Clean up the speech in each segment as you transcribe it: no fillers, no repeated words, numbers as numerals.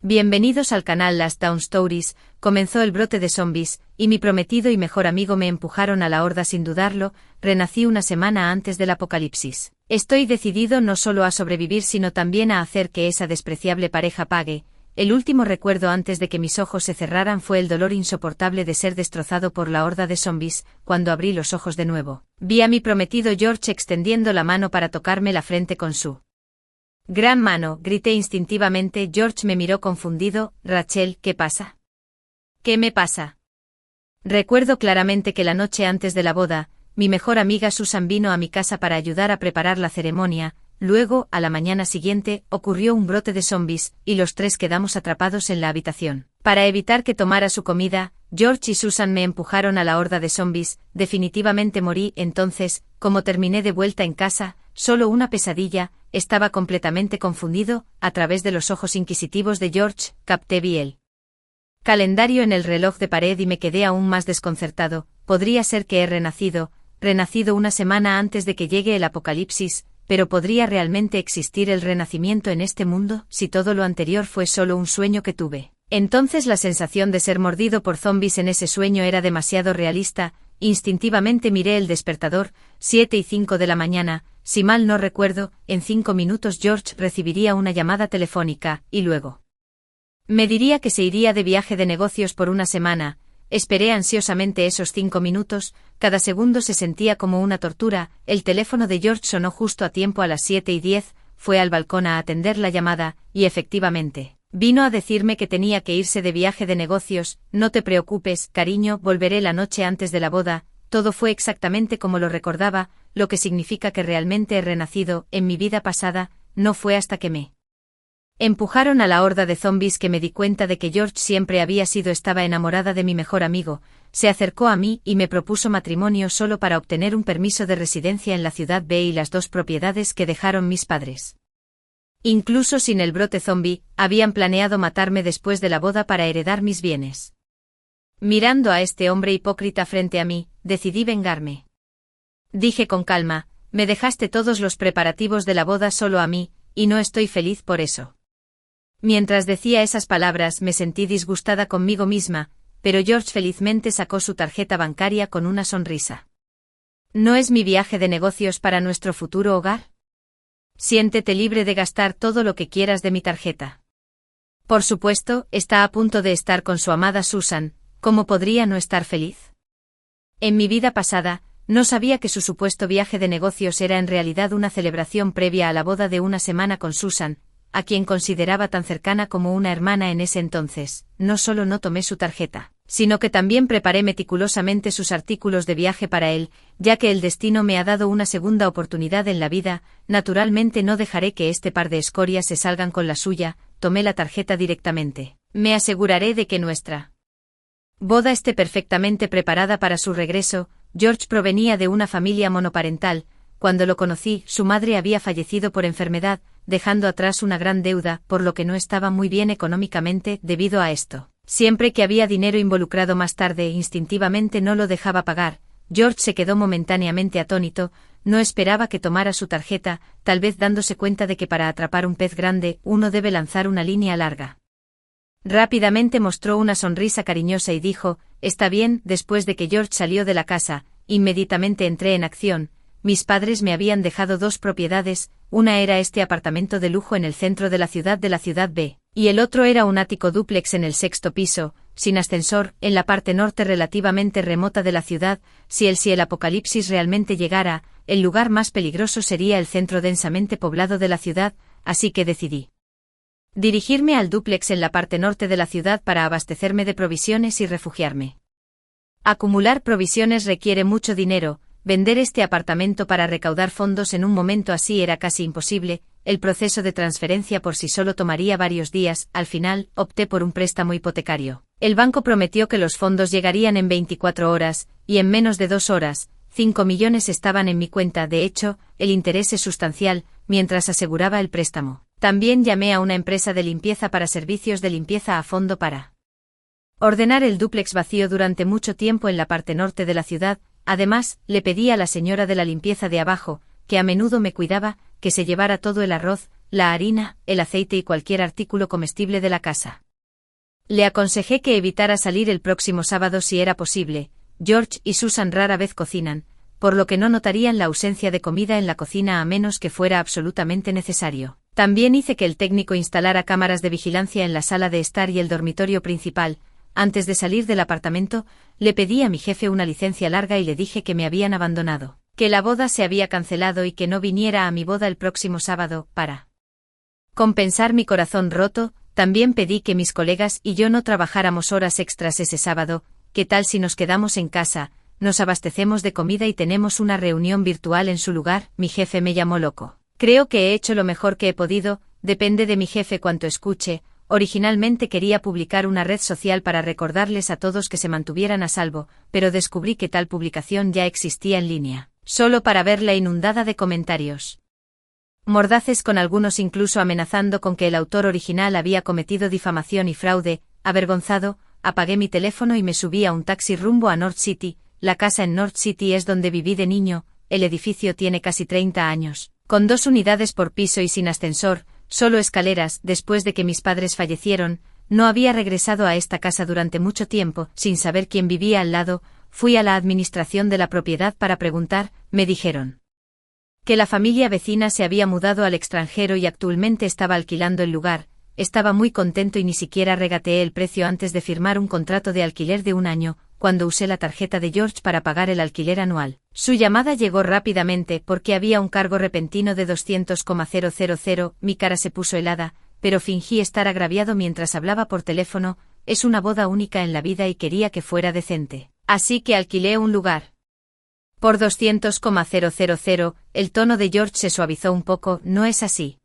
Bienvenidos al canal Last Down Stories. Comenzó el brote de zombies, y mi prometido y mejor amigo me empujaron a la horda sin dudarlo. Renací una semana antes del apocalipsis. Estoy decidido no solo a sobrevivir sino también a hacer que esa despreciable pareja pague. El último recuerdo antes de que mis ojos se cerraran fue el dolor insoportable de ser destrozado por la horda de zombies. Cuando abrí los ojos de nuevo, vi a mi prometido George extendiendo la mano para tocarme la frente con su gran mano. Grité instintivamente. George me miró confundido. Rachel, ¿qué pasa? ¿Qué me pasa? Recuerdo claramente que la noche antes de la boda, mi mejor amiga Susan vino a mi casa para ayudar a preparar la ceremonia. Luego, a la mañana siguiente, ocurrió un brote de zombies, y los tres quedamos atrapados en la habitación. Para evitar que tomara su comida, George y Susan me empujaron a la horda de zombies. Definitivamente morí. Entonces, como terminé de vuelta en casa, solo una pesadilla, estaba completamente confundido. A través de los ojos inquisitivos de George, vi el calendario en el reloj de pared y me quedé aún más desconcertado. Podría ser que he renacido una semana antes de que llegue el apocalipsis. Pero ¿podría realmente existir el renacimiento en este mundo, si todo lo anterior fue solo un sueño que tuve? Entonces la sensación de ser mordido por zombies en ese sueño era demasiado realista. Instintivamente miré el despertador, 7:05 de la mañana, si mal no recuerdo. En 5 minutos George recibiría una llamada telefónica, y luego me diría que se iría de viaje de negocios por una semana. Esperé ansiosamente esos 5 minutos, cada segundo se sentía como una tortura. El teléfono de George sonó justo a tiempo a las 7:10, fue al balcón a atender la llamada, y efectivamente, vino a decirme que tenía que irse de viaje de negocios. No te preocupes, cariño, volveré la noche antes de la boda. Todo fue exactamente como lo recordaba, lo que significa que realmente he renacido. En mi vida pasada, no fue hasta que me empujaron a la horda de zombies que me di cuenta de que George siempre estaba enamorada de mi mejor amigo. Se acercó a mí y me propuso matrimonio solo para obtener un permiso de residencia en la ciudad B y las 2 propiedades que dejaron mis padres. Incluso sin el brote zombie, habían planeado matarme después de la boda para heredar mis bienes. Mirando a este hombre hipócrita frente a mí, decidí vengarme. Dije con calma, me dejaste todos los preparativos de la boda solo a mí, y no estoy feliz por eso. Mientras decía esas palabras me sentí disgustada conmigo misma, pero George felizmente sacó su tarjeta bancaria con una sonrisa. ¿No es mi viaje de negocios para nuestro futuro hogar? Siéntete libre de gastar todo lo que quieras de mi tarjeta. Por supuesto, está a punto de estar con su amada Susan. ¿Cómo podría no estar feliz? En mi vida pasada, no sabía que su supuesto viaje de negocios era en realidad una celebración previa a la boda de una semana con Susan, a quien consideraba tan cercana como una hermana en ese entonces. No solo no tomé su tarjeta, sino que también preparé meticulosamente sus artículos de viaje para él, ya que el destino me ha dado una segunda oportunidad en la vida. Naturalmente no dejaré que este par de escorias se salgan con la suya. Tomé la tarjeta directamente. Me aseguraré de que nuestra boda esté perfectamente preparada para su regreso. George provenía de una familia monoparental. Cuando lo conocí, su madre había fallecido por enfermedad, dejando atrás una gran deuda, por lo que no estaba muy bien económicamente. Debido a esto, siempre que había dinero involucrado más tarde, instintivamente no lo dejaba pagar. George se quedó momentáneamente atónito. No esperaba que tomara su tarjeta, tal vez dándose cuenta de que para atrapar un pez grande, uno debe lanzar una línea larga. Rápidamente mostró una sonrisa cariñosa y dijo, «Está bien». Después de que George salió de la casa, inmediatamente entré en acción. Mis padres me habían dejado 2 propiedades, una era este apartamento de lujo en el centro de la ciudad B, y el otro era un ático dúplex en el 6º piso, sin ascensor, en la parte norte relativamente remota de la ciudad. Si el apocalipsis realmente llegara, el lugar más peligroso sería el centro densamente poblado de la ciudad, así que decidí dirigirme al dúplex en la parte norte de la ciudad para abastecerme de provisiones y refugiarme. Acumular provisiones requiere mucho dinero. Vender este apartamento para recaudar fondos en un momento así era casi imposible. El proceso de transferencia por sí solo tomaría varios días. Al final, opté por un préstamo hipotecario. El banco prometió que los fondos llegarían en 24 horas, y en menos de 2 horas, 5 millones estaban en mi cuenta. De hecho, el interés es sustancial, mientras aseguraba el préstamo. También llamé a una empresa de limpieza para servicios de limpieza a fondo para ordenar el dúplex vacío durante mucho tiempo en la parte norte de la ciudad. Además, le pedí a la señora de la limpieza de abajo, que a menudo me cuidaba, que se llevara todo el arroz, la harina, el aceite y cualquier artículo comestible de la casa. Le aconsejé que evitara salir el próximo sábado si era posible. George y Susan rara vez cocinan, por lo que no notarían la ausencia de comida en la cocina a menos que fuera absolutamente necesario. También hice que el técnico instalara cámaras de vigilancia en la sala de estar y el dormitorio principal. Antes de salir del apartamento, le pedí a mi jefe una licencia larga y le dije que me habían abandonado, que la boda se había cancelado y que no viniera a mi boda el próximo sábado, para compensar mi corazón roto. También pedí que mis colegas y yo no trabajáramos horas extras ese sábado. ¿Qué tal si nos quedamos en casa, nos abastecemos de comida y tenemos una reunión virtual en su lugar? Mi jefe me llamó loco. Creo que he hecho lo mejor que he podido, depende de mi jefe cuanto escuche. Originalmente quería publicar una red social para recordarles a todos que se mantuvieran a salvo, pero descubrí que tal publicación ya existía en línea, solo para verla inundada de comentarios mordaces, con algunos incluso amenazando con que el autor original había cometido difamación y fraude. Avergonzado, apagué mi teléfono y me subí a un taxi rumbo a North City. La casa en North City es donde viví de niño. El edificio tiene casi 30 años, con 2 unidades por piso y sin ascensor, solo escaleras. Después de que mis padres fallecieron, no había regresado a esta casa durante mucho tiempo. Sin saber quién vivía al lado, fui a la administración de la propiedad para preguntar. Me dijeron que la familia vecina se había mudado al extranjero y actualmente estaba alquilando el lugar. Estaba muy contento y ni siquiera regateé el precio antes de firmar un contrato de alquiler de 1 año, cuando usé la tarjeta de George para pagar el alquiler anual. Su llamada llegó rápidamente porque había un cargo repentino de 200,000. Mi cara se puso helada, pero fingí estar agraviado mientras hablaba por teléfono. Es una boda única en la vida y quería que fuera decente, así que alquilé un lugar por 200,000. El tono de George se suavizó un poco. No es así.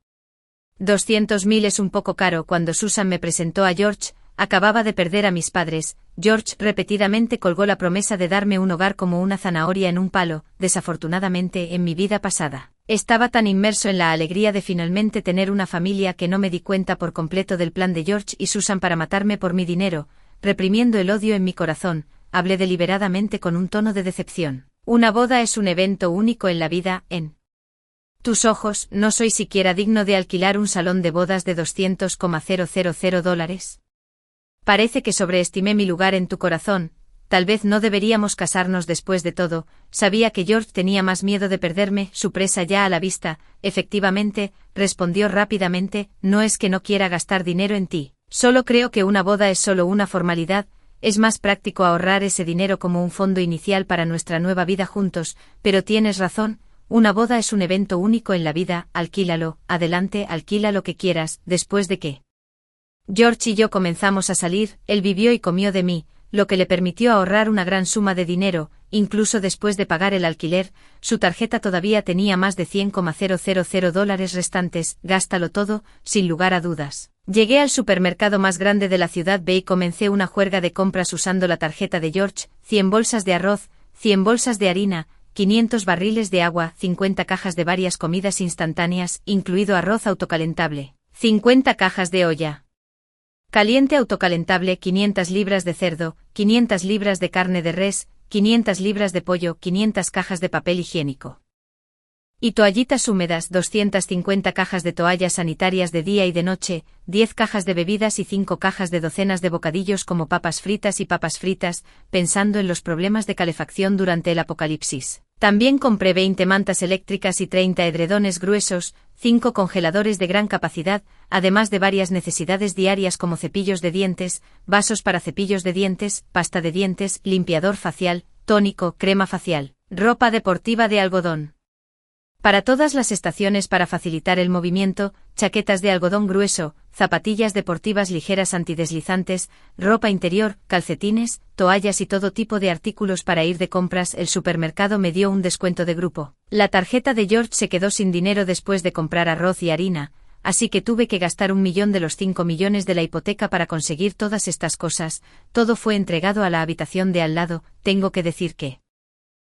200.000 es un poco caro. Cuando Susan me presentó a George, acababa de perder a mis padres. George repetidamente colgó la promesa de darme un hogar como una zanahoria en un palo. Desafortunadamente, en mi vida pasada, estaba tan inmerso en la alegría de finalmente tener una familia que no me di cuenta por completo del plan de George y Susan para matarme por mi dinero. Reprimiendo el odio en mi corazón, hablé deliberadamente con un tono de decepción. Una boda es un evento único en la vida. En tus ojos, ¿no soy siquiera digno de alquilar un salón de bodas de $200,000? Parece que sobreestimé mi lugar en tu corazón. Tal vez no deberíamos casarnos después de todo. Sabía que George tenía más miedo de perderme, su presa ya a la vista. Efectivamente, respondió rápidamente, no es que no quiera gastar dinero en ti. Solo creo que una boda es solo una formalidad. Es más práctico ahorrar ese dinero como un fondo inicial para nuestra nueva vida juntos. Pero tienes razón, una boda es un evento único en la vida. Alquílalo, adelante, alquila lo que quieras. Después de que George y yo comenzamos a salir, él vivió y comió de mí, lo que le permitió ahorrar una gran suma de dinero. Incluso después de pagar el alquiler, su tarjeta todavía tenía más de $100,000 restantes. Gástalo todo, sin lugar a dudas. Llegué al supermercado más grande de la ciudad B y comencé una juerga de compras usando la tarjeta de George. 100 bolsas de arroz, 100 bolsas de harina, 500 barriles de agua, 50 cajas de varias comidas instantáneas, incluido arroz autocalentable, 50 cajas de olla caliente autocalentable, 500 libras de cerdo, 500 libras de carne de res, 500 libras de pollo, 500 cajas de papel higiénico y toallitas húmedas, 250 cajas de toallas sanitarias de día y de noche, 10 cajas de bebidas y 5 cajas de docenas de bocadillos como papas fritas y papas fritas, pensando en los problemas de calefacción durante el apocalipsis. También compré 20 mantas eléctricas y 30 edredones gruesos, 5 congeladores de gran capacidad, además de varias necesidades diarias como cepillos de dientes, vasos para cepillos de dientes, pasta de dientes, limpiador facial, tónico, crema facial, ropa deportiva de algodón para todas las estaciones para facilitar el movimiento, chaquetas de algodón grueso, zapatillas deportivas ligeras antideslizantes, ropa interior, calcetines, toallas y todo tipo de artículos para ir de compras. El supermercado me dio un descuento de grupo. La tarjeta de George se quedó sin dinero después de comprar arroz y harina, así que tuve que gastar 1 millón de los 5 millones de la hipoteca para conseguir todas estas cosas. Todo fue entregado a la habitación de al lado. Tengo que decir que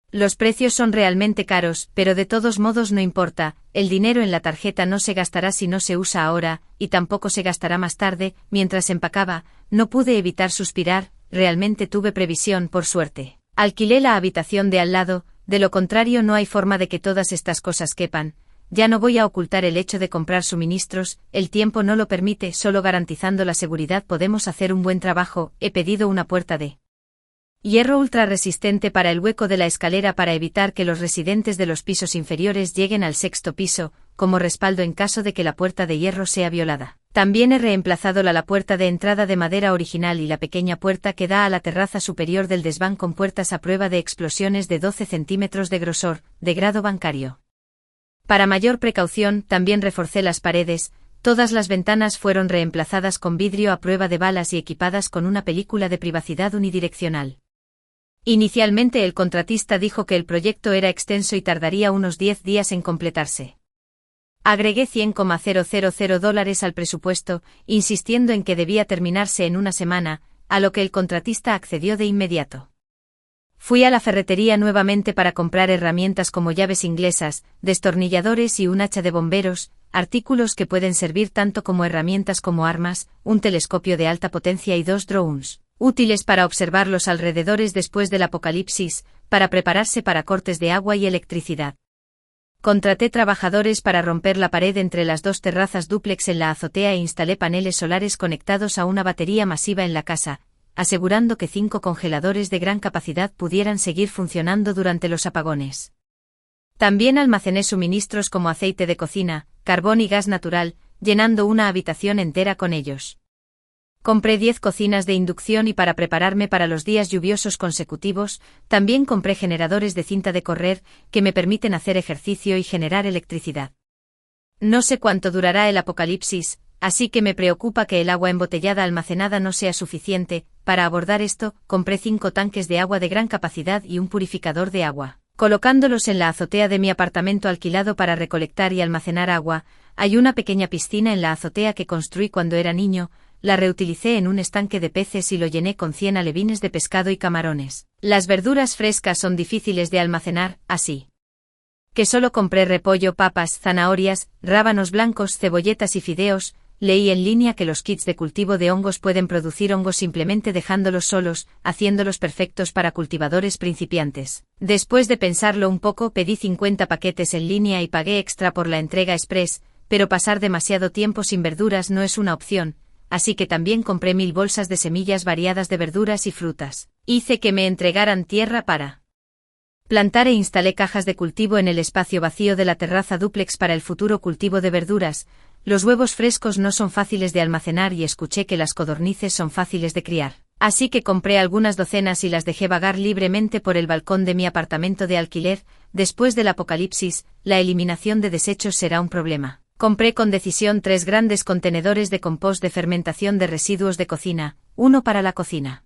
los precios son realmente caros, pero de todos modos no importa, el dinero en la tarjeta no se gastará si no se usa ahora, y tampoco se gastará más tarde. Mientras empacaba, no pude evitar suspirar. Realmente tuve previsión, por suerte. Alquilé la habitación de al lado, de lo contrario no hay forma de que todas estas cosas quepan. ya no voy a ocultar el hecho de comprar suministros, el tiempo no lo permite, solo garantizando la seguridad podemos hacer un buen trabajo. He pedido una puerta de hierro ultra resistente para el hueco de la escalera para evitar que los residentes de los pisos inferiores lleguen al sexto piso, como respaldo en caso de que la puerta de hierro sea violada. También he reemplazado la puerta de entrada de madera original y la pequeña puerta que da a la terraza superior del desván con puertas a prueba de explosiones de 12 centímetros de grosor, de grado bancario. Para mayor precaución, también reforcé las paredes. Todas las ventanas fueron reemplazadas con vidrio a prueba de balas y equipadas con una película de privacidad unidireccional. Inicialmente el contratista dijo que el proyecto era extenso y tardaría unos 10 días en completarse. Agregué $100,000 al presupuesto, insistiendo en que debía terminarse en una semana, a lo que el contratista accedió de inmediato. Fui a la ferretería nuevamente para comprar herramientas como llaves inglesas, destornilladores y un hacha de bomberos, artículos que pueden servir tanto como herramientas como armas, un telescopio de alta potencia y 2 drones, útiles para observar los alrededores después del apocalipsis, para prepararse para cortes de agua y electricidad. Contraté trabajadores para romper la pared entre las 2 terrazas dúplex en la azotea e instalé paneles solares conectados a una batería masiva en la casa, asegurando que 5 congeladores de gran capacidad pudieran seguir funcionando durante los apagones. También almacené suministros como aceite de cocina, carbón y gas natural, llenando una habitación entera con ellos. Compré 10 cocinas de inducción y para prepararme para los días lluviosos consecutivos, también compré generadores de cinta de correr, que me permiten hacer ejercicio y generar electricidad. No sé cuánto durará el apocalipsis, así que me preocupa que el agua embotellada almacenada no sea suficiente. Para abordar esto, compré 5 tanques de agua de gran capacidad y un purificador de agua, colocándolos en la azotea de mi apartamento alquilado para recolectar y almacenar agua. Hay una pequeña piscina en la azotea que construí cuando era niño. La reutilicé en un estanque de peces y lo llené con 100 alevines de pescado y camarones. Las verduras frescas son difíciles de almacenar, así que solo compré repollo, papas, zanahorias, rábanos blancos, cebolletas y fideos. Leí en línea que los kits de cultivo de hongos pueden producir hongos simplemente dejándolos solos, haciéndolos perfectos para cultivadores principiantes. Después de pensarlo un poco, pedí 50 paquetes en línea y pagué extra por la entrega express, pero pasar demasiado tiempo sin verduras no es una opción. Así que también compré 1000 bolsas de semillas variadas de verduras y frutas. Hice que me entregaran tierra para plantar e instalé cajas de cultivo en el espacio vacío de la terraza dúplex para el futuro cultivo de verduras. Los huevos frescos no son fáciles de almacenar y escuché que las codornices son fáciles de criar. Así que compré algunas docenas y las dejé vagar libremente por el balcón de mi apartamento de alquiler. Después del apocalipsis, la eliminación de desechos será un problema. Compré con decisión 3 grandes contenedores de compost de fermentación de residuos de cocina, uno para la cocina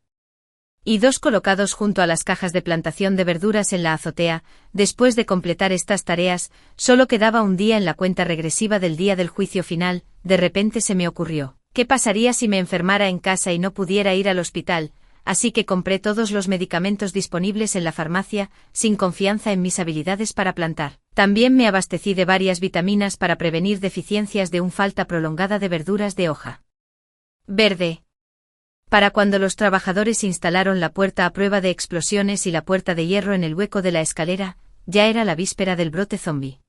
y 2 colocados junto a las cajas de plantación de verduras en la azotea. Después de completar estas tareas, solo quedaba un día en la cuenta regresiva del día del juicio final. De repente se me ocurrió, ¿qué pasaría si me enfermara en casa y no pudiera ir al hospital? Así que compré todos los medicamentos disponibles en la farmacia, sin confianza en mis habilidades para plantar. También me abastecí de varias vitaminas para prevenir deficiencias de una falta prolongada de verduras de hoja verde. Para cuando los trabajadores instalaron la puerta a prueba de explosiones y la puerta de hierro en el hueco de la escalera, ya era la víspera del brote zombie.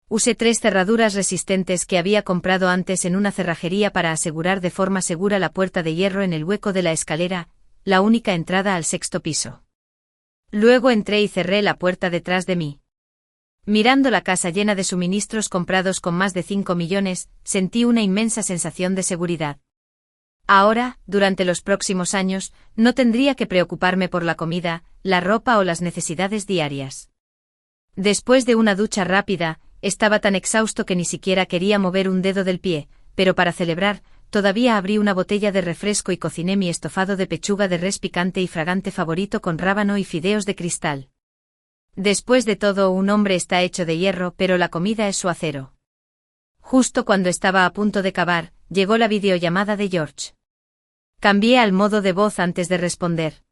Usé 3 cerraduras resistentes que había comprado antes en una cerrajería para asegurar de forma segura la puerta de hierro en el hueco de la escalera, la única entrada al 6º piso. Luego entré y cerré la puerta detrás de mí. Mirando la casa llena de suministros comprados con más de 5 millones, sentí una inmensa sensación de seguridad. Ahora, durante los próximos años, no tendría que preocuparme por la comida, la ropa o las necesidades diarias. Después de una ducha rápida, estaba tan exhausto que ni siquiera quería mover un dedo del pie, pero para celebrar, todavía abrí una botella de refresco y cociné mi estofado de pechuga de res picante y fragante favorito con rábano y fideos de cristal. Después de todo, un hombre está hecho de hierro, pero la comida es su acero. Justo cuando estaba a punto de cavar, llegó la videollamada de George. Cambié al modo de voz antes de responder.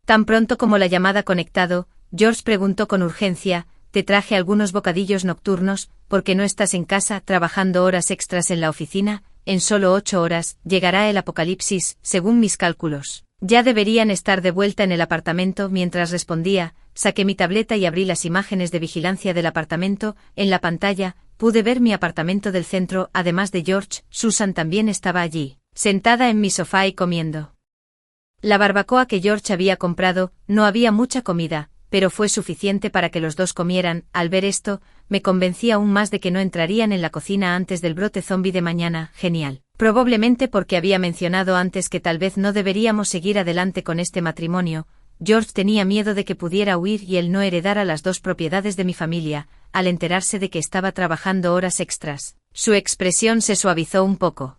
Tan pronto como la llamada conectado, George preguntó con urgencia, «Te traje algunos bocadillos nocturnos, porque no estás en casa trabajando horas extras en la oficina, en solo 8 horas, llegará el apocalipsis, según mis cálculos. Ya deberían estar de vuelta en el apartamento». Mientras respondía, saqué mi tableta y abrí las imágenes de vigilancia del apartamento. En la pantalla, pude ver mi apartamento del centro. Además de George, Susan también estaba allí, sentada en mi sofá y comiendo. La barbacoa que George había comprado, no había mucha comida, pero fue suficiente para que los dos comieran. Al ver esto, me convencí aún más de que no entrarían en la cocina antes del brote zombie de mañana. Genial. Probablemente porque había mencionado antes que tal vez no deberíamos seguir adelante con este matrimonio. George tenía miedo de que pudiera huir y él no heredara las dos propiedades de mi familia. Al enterarse de que estaba trabajando horas extras, su expresión se suavizó un poco.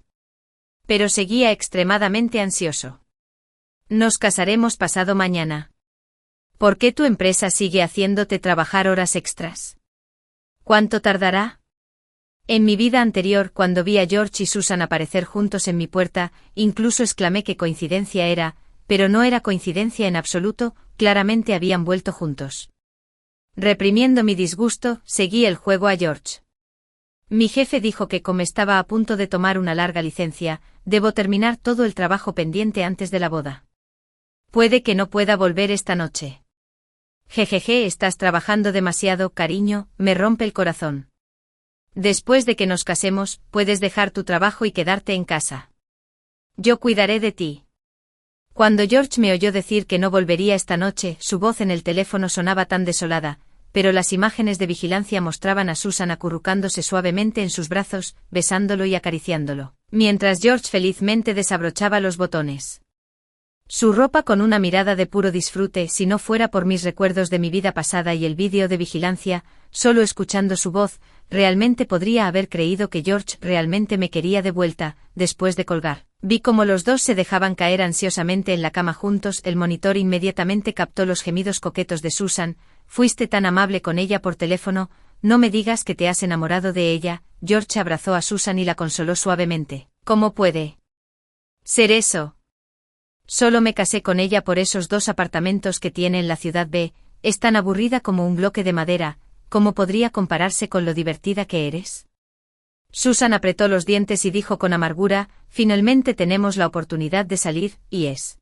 Pero seguía extremadamente ansioso. Nos casaremos pasado mañana. ¿Por qué tu empresa sigue haciéndote trabajar horas extras? ¿Cuánto tardará? En mi vida anterior, cuando vi a George y Susan aparecer juntos en mi puerta, incluso exclamé qué coincidencia era, pero no era coincidencia en absoluto, claramente habían vuelto juntos. Reprimiendo mi disgusto, seguí el juego a George. Mi jefe dijo que como estaba a punto de tomar una larga licencia, debo terminar todo el trabajo pendiente antes de la boda. Puede que no pueda volver esta noche. Jejeje, estás trabajando demasiado, cariño, me rompe el corazón. Después de que nos casemos, puedes dejar tu trabajo y quedarte en casa. Yo cuidaré de ti. Cuando George me oyó decir que no volvería esta noche, su voz en el teléfono sonaba tan desolada, pero las imágenes de vigilancia mostraban a Susan acurrucándose suavemente en sus brazos, besándolo y acariciándolo, mientras George felizmente desabrochaba los botones. Su ropa con una mirada de puro disfrute. Si no fuera por mis recuerdos de mi vida pasada y el vídeo de vigilancia, solo escuchando su voz, realmente podría haber creído que George realmente me quería de vuelta. Después de colgar, vi cómo los dos se dejaban caer ansiosamente en la cama juntos. El monitor inmediatamente captó los gemidos coquetos de Susan. Fuiste tan amable con ella por teléfono, no me digas que te has enamorado de ella. George abrazó a Susan y la consoló suavemente. ¿Cómo puede ser eso? Solo me casé con ella por esos 2 apartamentos que tiene en la ciudad B. Es tan aburrida como un bloque de madera. ¿Cómo podría compararse con lo divertida que eres? Susan apretó los dientes y dijo con amargura, finalmente tenemos la oportunidad de salir, y es.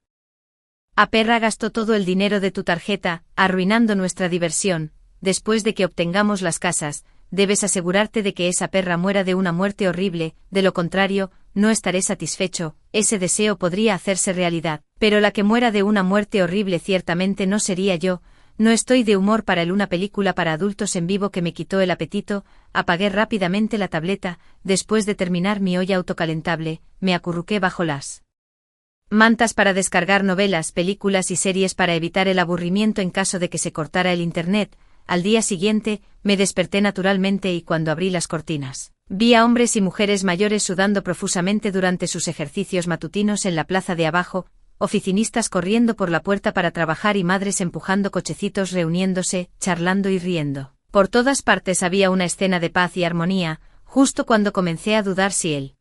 A perra gastó todo el dinero de tu tarjeta, arruinando nuestra diversión. Después de que obtengamos las casas, debes asegurarte de que esa perra muera de una muerte horrible, de lo contrario, no estaré satisfecho. Ese deseo podría hacerse realidad, pero la que muera de una muerte horrible ciertamente no sería yo. No estoy de humor para una película para adultos en vivo que me quitó el apetito. Apagué rápidamente la tableta. Después de terminar mi olla autocalentable, me acurruqué bajo las mantas para descargar novelas, películas y series para evitar el aburrimiento en caso de que se cortara el internet. Al día siguiente, me desperté naturalmente y cuando abrí las cortinas, vi a hombres y mujeres mayores sudando profusamente durante sus ejercicios matutinos en la plaza de abajo, oficinistas corriendo por la puerta para trabajar y madres empujando cochecitos reuniéndose, charlando y riendo. Por todas partes había una escena de paz y armonía, justo cuando comencé a dudar si el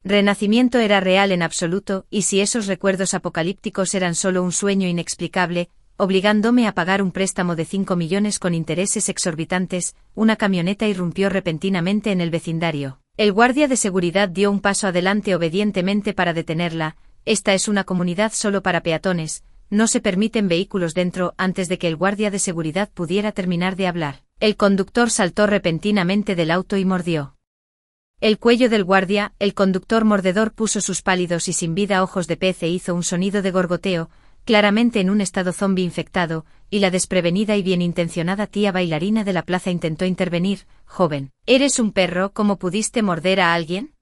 renacimiento era real en absoluto y si esos recuerdos apocalípticos eran solo un sueño inexplicable, obligándome a pagar un préstamo de 5 millones con intereses exorbitantes. Una camioneta irrumpió repentinamente en el vecindario. El guardia de seguridad dio un paso adelante obedientemente para detenerla. Esta es una comunidad solo para peatones, no se permiten vehículos dentro. Antes de que el guardia de seguridad pudiera terminar de hablar, el conductor saltó repentinamente del auto y mordió el cuello del guardia. El conductor mordedor puso sus pálidos y sin vida ojos de pez e hizo un sonido de gorgoteo, claramente en un estado zombie infectado, y la desprevenida y bien intencionada tía bailarina de la plaza intentó intervenir. Joven, ¿eres un perro? ¿Cómo pudiste morder a alguien?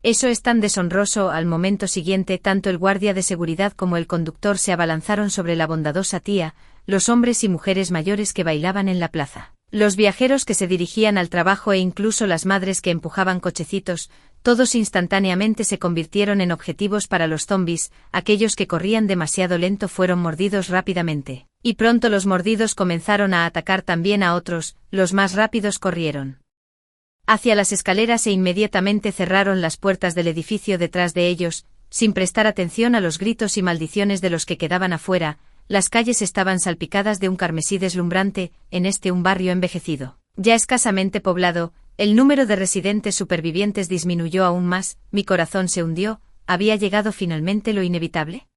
Eso es tan deshonroso. Al momento siguiente, tanto el guardia de seguridad como el conductor se abalanzaron sobre la bondadosa tía, los hombres y mujeres mayores que bailaban en la plaza, los viajeros que se dirigían al trabajo e incluso las madres que empujaban cochecitos. Todos instantáneamente se convirtieron en objetivos para los zombies. Aquellos que corrían demasiado lento fueron mordidos rápidamente, y pronto los mordidos comenzaron a atacar también a otros. Los más rápidos corrieron hacia las escaleras e inmediatamente cerraron las puertas del edificio detrás de ellos, sin prestar atención a los gritos y maldiciones de los que quedaban afuera. Las calles estaban salpicadas de un carmesí deslumbrante. Un barrio envejecido, ya escasamente poblado. El número de residentes supervivientes disminuyó aún más. Mi corazón se hundió. ¿Había llegado finalmente lo inevitable?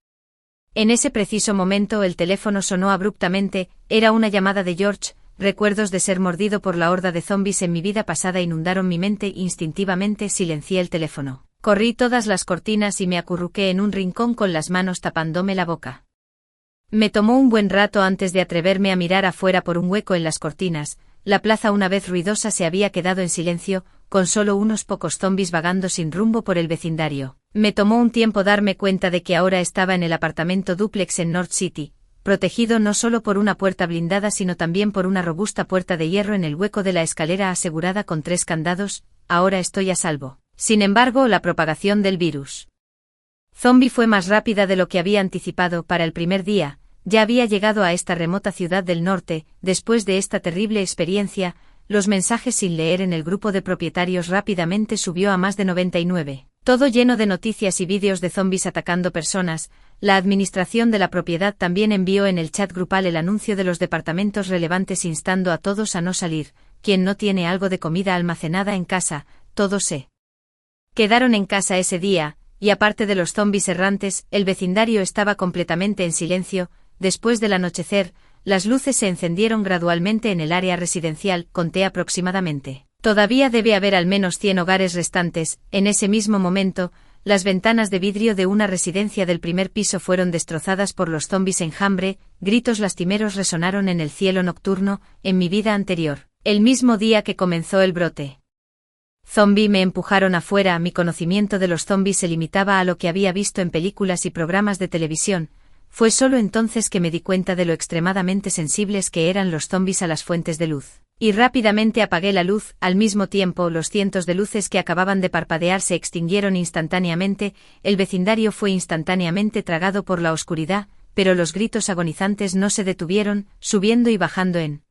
En ese preciso momento el teléfono sonó abruptamente, era una llamada de George. Recuerdos de ser mordido por la horda de zombies en mi vida pasada inundaron mi mente. Instintivamente silencié el teléfono. Corrí todas las cortinas y me acurruqué en un rincón con las manos tapándome la boca. Me tomó un buen rato antes de atreverme a mirar afuera por un hueco en las cortinas. La plaza, una vez ruidosa, se había quedado en silencio, con solo unos pocos zombies vagando sin rumbo por el vecindario. Me tomó un tiempo darme cuenta de que ahora estaba en el apartamento dúplex en North City, protegido no solo por una puerta blindada sino también por una robusta puerta de hierro en el hueco de la escalera asegurada con 3 candados. Ahora estoy a salvo. Sin embargo, la propagación del virus zombie fue más rápida de lo que había anticipado. Para el primer día, ya había llegado a esta remota ciudad del norte. Después de esta terrible experiencia, los mensajes sin leer en el grupo de propietarios rápidamente subió a más de 99. Todo lleno de noticias y vídeos de zombies atacando personas. La administración de la propiedad también envió en el chat grupal el anuncio de los departamentos relevantes instando a todos a no salir. Quien no tiene algo de comida almacenada en casa, todos se quedaron en casa ese día, y aparte de los zombies errantes, el vecindario estaba completamente en silencio. Después del anochecer, las luces se encendieron gradualmente en el área residencial. Conté aproximadamente. Todavía debe haber al menos 100 hogares restantes. En ese mismo momento, las ventanas de vidrio de una residencia del primer piso fueron destrozadas por los zombies enjambre. Gritos lastimeros resonaron en el cielo nocturno. En mi vida anterior, el mismo día que comenzó el brote zombie, me empujaron afuera. Mi conocimiento de los zombies se limitaba a lo que había visto en películas y programas de televisión. Fue solo entonces que me di cuenta de lo extremadamente sensibles que eran los zombies a las fuentes de luz. Y rápidamente apagué la luz. Al mismo tiempo, los cientos de luces que acababan de parpadear se extinguieron instantáneamente. El vecindario fue instantáneamente tragado por la oscuridad, pero los gritos agonizantes no se detuvieron, subiendo y bajando en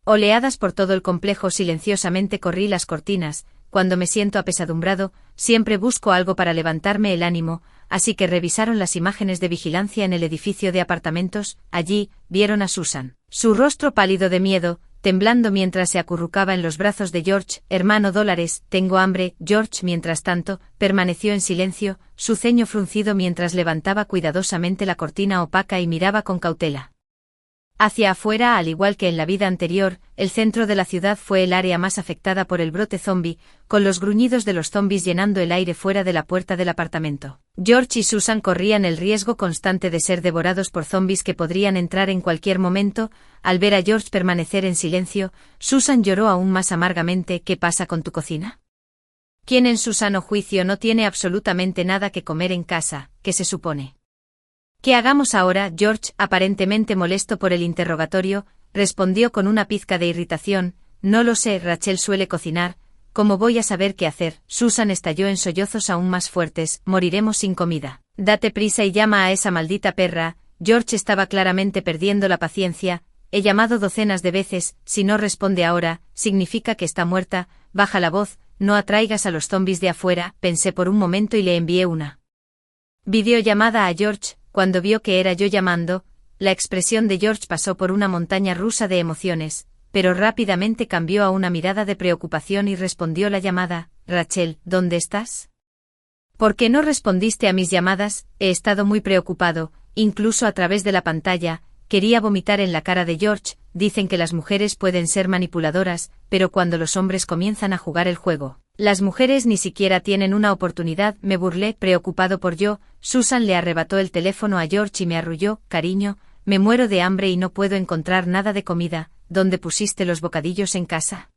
oleadas por todo el complejo. Silenciosamente corrí las cortinas. Cuando me siento apesadumbrado, siempre busco algo para levantarme el ánimo, así que revisaron las imágenes de vigilancia en el edificio de apartamentos. Allí, vieron a Susan. Su rostro pálido de miedo, temblando mientras se acurrucaba en los brazos de George. Hermano Dólares, tengo hambre. George, mientras tanto, permaneció en silencio, su ceño fruncido mientras levantaba cuidadosamente la cortina opaca y miraba con cautela hacia afuera. Al igual que en la vida anterior, el centro de la ciudad fue el área más afectada por el brote zombie, con los gruñidos de los zombies llenando el aire fuera de la puerta del apartamento. George y Susan corrían el riesgo constante de ser devorados por zombies que podrían entrar en cualquier momento. Al ver a George permanecer en silencio, Susan lloró aún más amargamente. ¿Qué pasa con tu cocina? ¿Quién en su sano juicio no tiene absolutamente nada que comer en casa? ¿Qué se supone ¿qué hagamos ahora? George, aparentemente molesto por el interrogatorio, respondió con una pizca de irritación. No lo sé, Rachel suele cocinar. ¿Cómo voy a saber qué hacer? Susan estalló en sollozos aún más fuertes. Moriremos sin comida. Date prisa y llama a esa maldita perra. George estaba claramente perdiendo la paciencia. He llamado docenas de veces. Si no responde ahora, significa que está muerta. Baja la voz, no atraigas a los zombies de afuera. Pensé por un momento y le envié una videollamada a George. Cuando vio que era yo llamando, la expresión de George pasó por una montaña rusa de emociones, pero rápidamente cambió a una mirada de preocupación y respondió la llamada. Rachel, ¿dónde estás? ¿Por qué no respondiste a mis llamadas? He estado muy preocupado, incluso a través de la pantalla. Quería vomitar en la cara de George. Dicen que las mujeres pueden ser manipuladoras, pero cuando los hombres comienzan a jugar el juego, las mujeres ni siquiera tienen una oportunidad. Me burlé, preocupado por yo. Susan le arrebató el teléfono a George y me arrulló. Cariño, me muero de hambre y no puedo encontrar nada de comida. ¿Dónde pusiste los bocadillos en casa?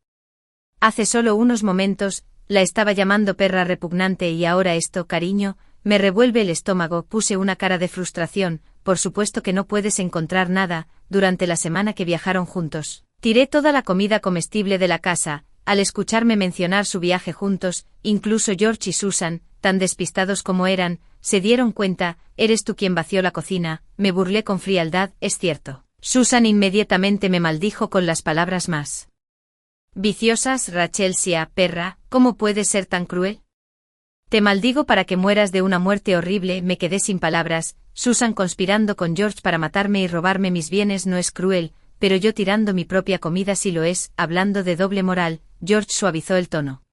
Hace solo unos momentos, la estaba llamando perra repugnante y ahora esto, cariño, me revuelve el estómago. Puse una cara de frustración. Por supuesto que no puedes encontrar nada. Durante la semana que viajaron juntos, tiré toda la comida comestible de la casa. Al escucharme mencionar su viaje juntos, incluso George y Susan, tan despistados como eran, se dieron cuenta. ¿Eres tú quien vació la cocina? Me burlé con frialdad. Es cierto. Susan inmediatamente me maldijo con las palabras más viciosas. Rachel, sea perra, ¿cómo puedes ser tan cruel? Te maldigo para que mueras de una muerte horrible. Me quedé sin palabras. Susan conspirando con George para matarme y robarme mis bienes no es cruel, pero yo tirando mi propia comida sí lo es. Hablando de doble moral, George suavizó el tono.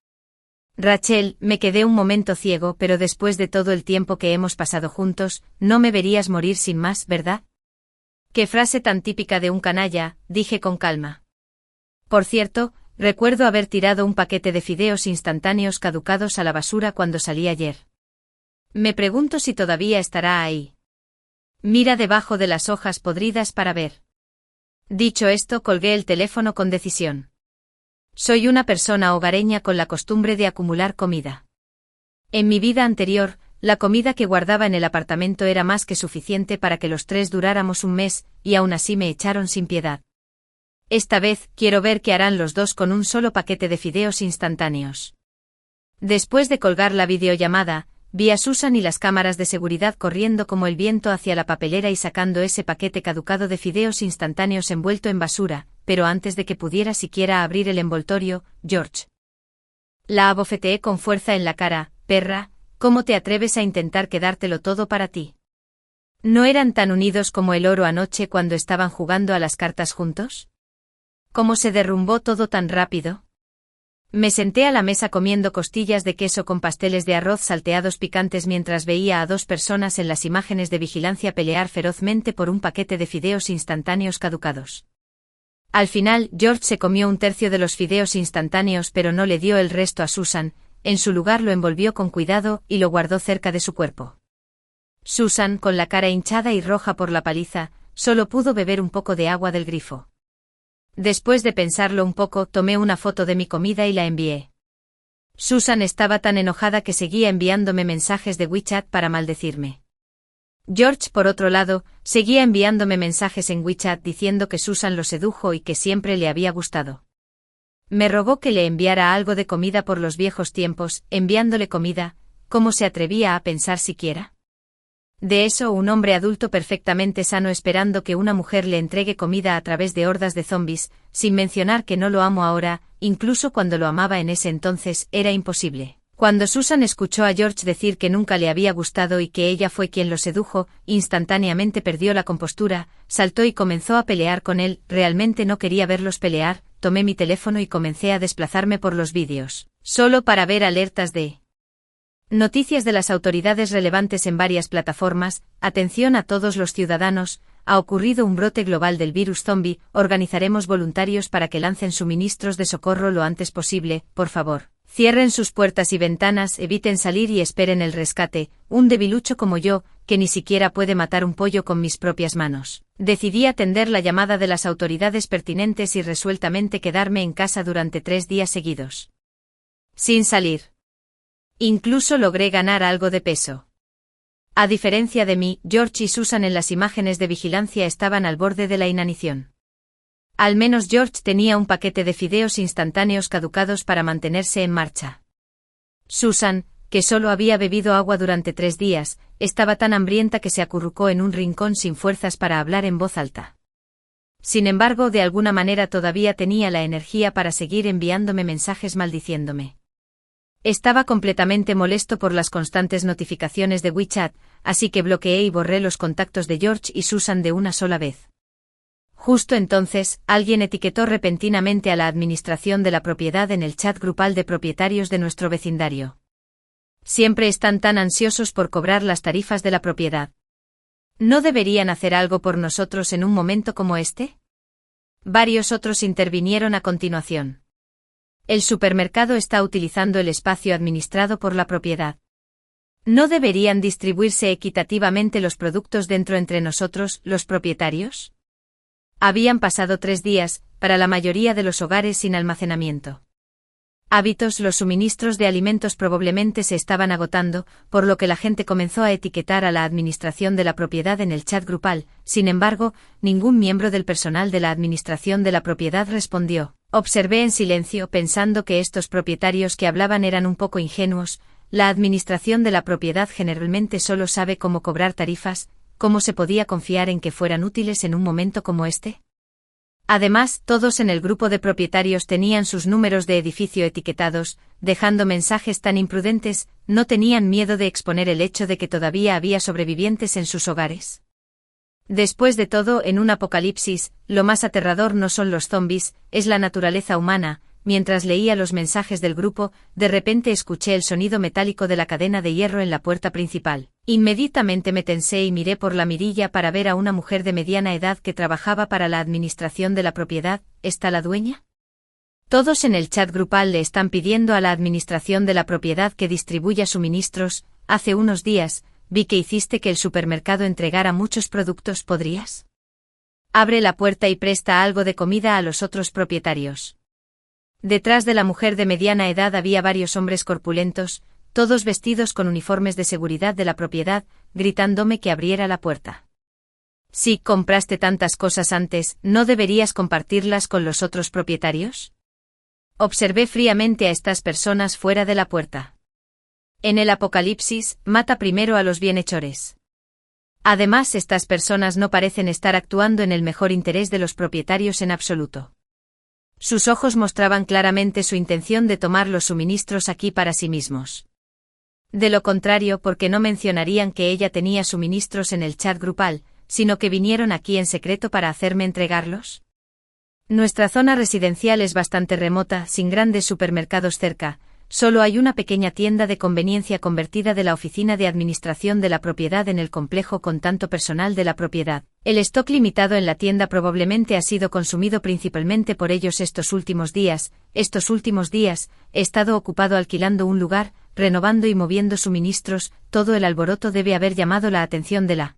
Rachel, me quedé un momento ciego, pero después de todo el tiempo que hemos pasado juntos, no me verías morir sin más, ¿verdad? Qué frase tan típica de un canalla, dije con calma. Por cierto, recuerdo haber tirado un paquete de fideos instantáneos caducados a la basura cuando salí ayer. Me pregunto si todavía estará ahí. Mira debajo de las hojas podridas para ver. Dicho esto, colgué el teléfono con decisión. Soy una persona hogareña con la costumbre de acumular comida. En mi vida anterior, la comida que guardaba en el apartamento era más que suficiente para que los tres duráramos un mes, y aún así me echaron sin piedad. Esta vez, quiero ver qué harán los dos con un solo paquete de fideos instantáneos. Después de colgar la videollamada, vi a Susan y las cámaras de seguridad corriendo como el viento hacia la papelera y sacando ese paquete caducado de fideos instantáneos envuelto en basura, pero antes de que pudiera siquiera abrir el envoltorio, George la abofeteé con fuerza en la cara. Perra, ¿cómo te atreves a intentar quedártelo todo para ti? ¿No eran tan unidos como el oro anoche cuando estaban jugando a las cartas juntos? ¿Cómo se derrumbó todo tan rápido? Me senté a la mesa comiendo costillas de queso con pasteles de arroz salteados picantes mientras veía a dos personas en las imágenes de vigilancia pelear ferozmente por un paquete de fideos instantáneos caducados. Al final, George se comió un tercio de los fideos instantáneos pero no le dio el resto a Susan, en su lugar lo envolvió con cuidado y lo guardó cerca de su cuerpo. Susan, con la cara hinchada y roja por la paliza, solo pudo beber un poco de agua del grifo. Después de pensarlo un poco, tomé una foto de mi comida y la envié. Susan estaba tan enojada que seguía enviándome mensajes de WeChat para maldecirme. George, por otro lado, seguía enviándome mensajes en WeChat diciendo que Susan lo sedujo y que siempre le había gustado. Me rogó que le enviara algo de comida por los viejos tiempos, enviándole comida, ¿cómo se atrevía a pensar siquiera? De eso un hombre adulto perfectamente sano esperando que una mujer le entregue comida a través de hordas de zombies, sin mencionar que no lo amo ahora, incluso cuando lo amaba en ese entonces, era imposible. Cuando Susan escuchó a George decir que nunca le había gustado y que ella fue quien lo sedujo, instantáneamente perdió la compostura, saltó y comenzó a pelear con él. Realmente no quería verlos pelear. Tomé mi teléfono y comencé a desplazarme por los vídeos, solo para ver alertas de noticias de las autoridades relevantes en varias plataformas. Atención a todos los ciudadanos, ha ocurrido un brote global del virus zombie, organizaremos voluntarios para que lancen suministros de socorro lo antes posible, por favor. Cierren sus puertas y ventanas, eviten salir y esperen el rescate. Un debilucho como yo, que ni siquiera puede matar un pollo con mis propias manos. Decidí atender la llamada de las autoridades pertinentes y resueltamente quedarme en casa durante 3 días seguidos. Sin salir. Incluso logré ganar algo de peso. A diferencia de mí, George y Susan en las imágenes de vigilancia estaban al borde de la inanición. Al menos George tenía un paquete de fideos instantáneos caducados para mantenerse en marcha. Susan, que solo había bebido agua durante 3 días, estaba tan hambrienta que se acurrucó en un rincón sin fuerzas para hablar en voz alta. Sin embargo, de alguna manera todavía tenía la energía para seguir enviándome mensajes maldiciéndome. Estaba completamente molesto por las constantes notificaciones de WeChat, así que bloqueé y borré los contactos de George y Susan de una sola vez. Justo entonces, alguien etiquetó repentinamente a la administración de la propiedad en el chat grupal de propietarios de nuestro vecindario. Siempre están tan ansiosos por cobrar las tarifas de la propiedad. ¿No deberían hacer algo por nosotros en un momento como este? Varios otros intervinieron a continuación. El supermercado está utilizando el espacio administrado por la propiedad. ¿No deberían distribuirse equitativamente los productos dentro entre nosotros, los propietarios? Habían pasado 3 días, para la mayoría de los hogares sin almacenamiento. Hábitos. Los suministros de alimentos probablemente se estaban agotando, por lo que la gente comenzó a etiquetar a la administración de la propiedad en el chat grupal. Sin embargo, ningún miembro del personal de la administración de la propiedad respondió. Observé en silencio pensando que estos propietarios que hablaban eran un poco ingenuos. La administración de la propiedad generalmente solo sabe cómo cobrar tarifas. ¿Cómo se podía confiar en que fueran útiles en un momento como este? Además, todos en el grupo de propietarios tenían sus números de edificio etiquetados, dejando mensajes tan imprudentes. ¿No tenían miedo de exponer el hecho de que todavía había sobrevivientes en sus hogares? Después de todo, en un apocalipsis, lo más aterrador no son los zombies, es la naturaleza humana, mientras leía los mensajes del grupo, de repente escuché el sonido metálico de la cadena de hierro en la puerta principal. Inmediatamente me tensé y miré por la mirilla para ver a una mujer de mediana edad que trabajaba para la administración de la propiedad. ¿Está la dueña? Todos en el chat grupal le están pidiendo a la administración de la propiedad que distribuya suministros. Hace unos días, vi que hiciste que el supermercado entregara muchos productos. ¿Podrías? Abre la puerta y presta algo de comida a los otros propietarios. Detrás de la mujer de mediana edad había varios hombres corpulentos, todos vestidos con uniformes de seguridad de la propiedad, gritándome que abriera la puerta. Si compraste tantas cosas antes, ¿no deberías compartirlas con los otros propietarios? Observé fríamente a estas personas fuera de la puerta. En el Apocalipsis, mata primero a los bienhechores. Además, estas personas no parecen estar actuando en el mejor interés de los propietarios en absoluto. Sus ojos mostraban claramente su intención de tomar los suministros aquí para sí mismos. De lo contrario, ¿por qué no mencionarían que ella tenía suministros en el chat grupal, sino que vinieron aquí en secreto para hacerme entregarlos? Nuestra zona residencial es bastante remota, sin grandes supermercados cerca. Solo hay una pequeña tienda de conveniencia convertida de la oficina de administración de la propiedad en el complejo con tanto personal de la propiedad. El stock limitado en la tienda probablemente ha sido consumido principalmente por ellos estos últimos días. He estado ocupado alquilando un lugar, renovando y moviendo suministros. Todo el alboroto debe haber llamado la atención de la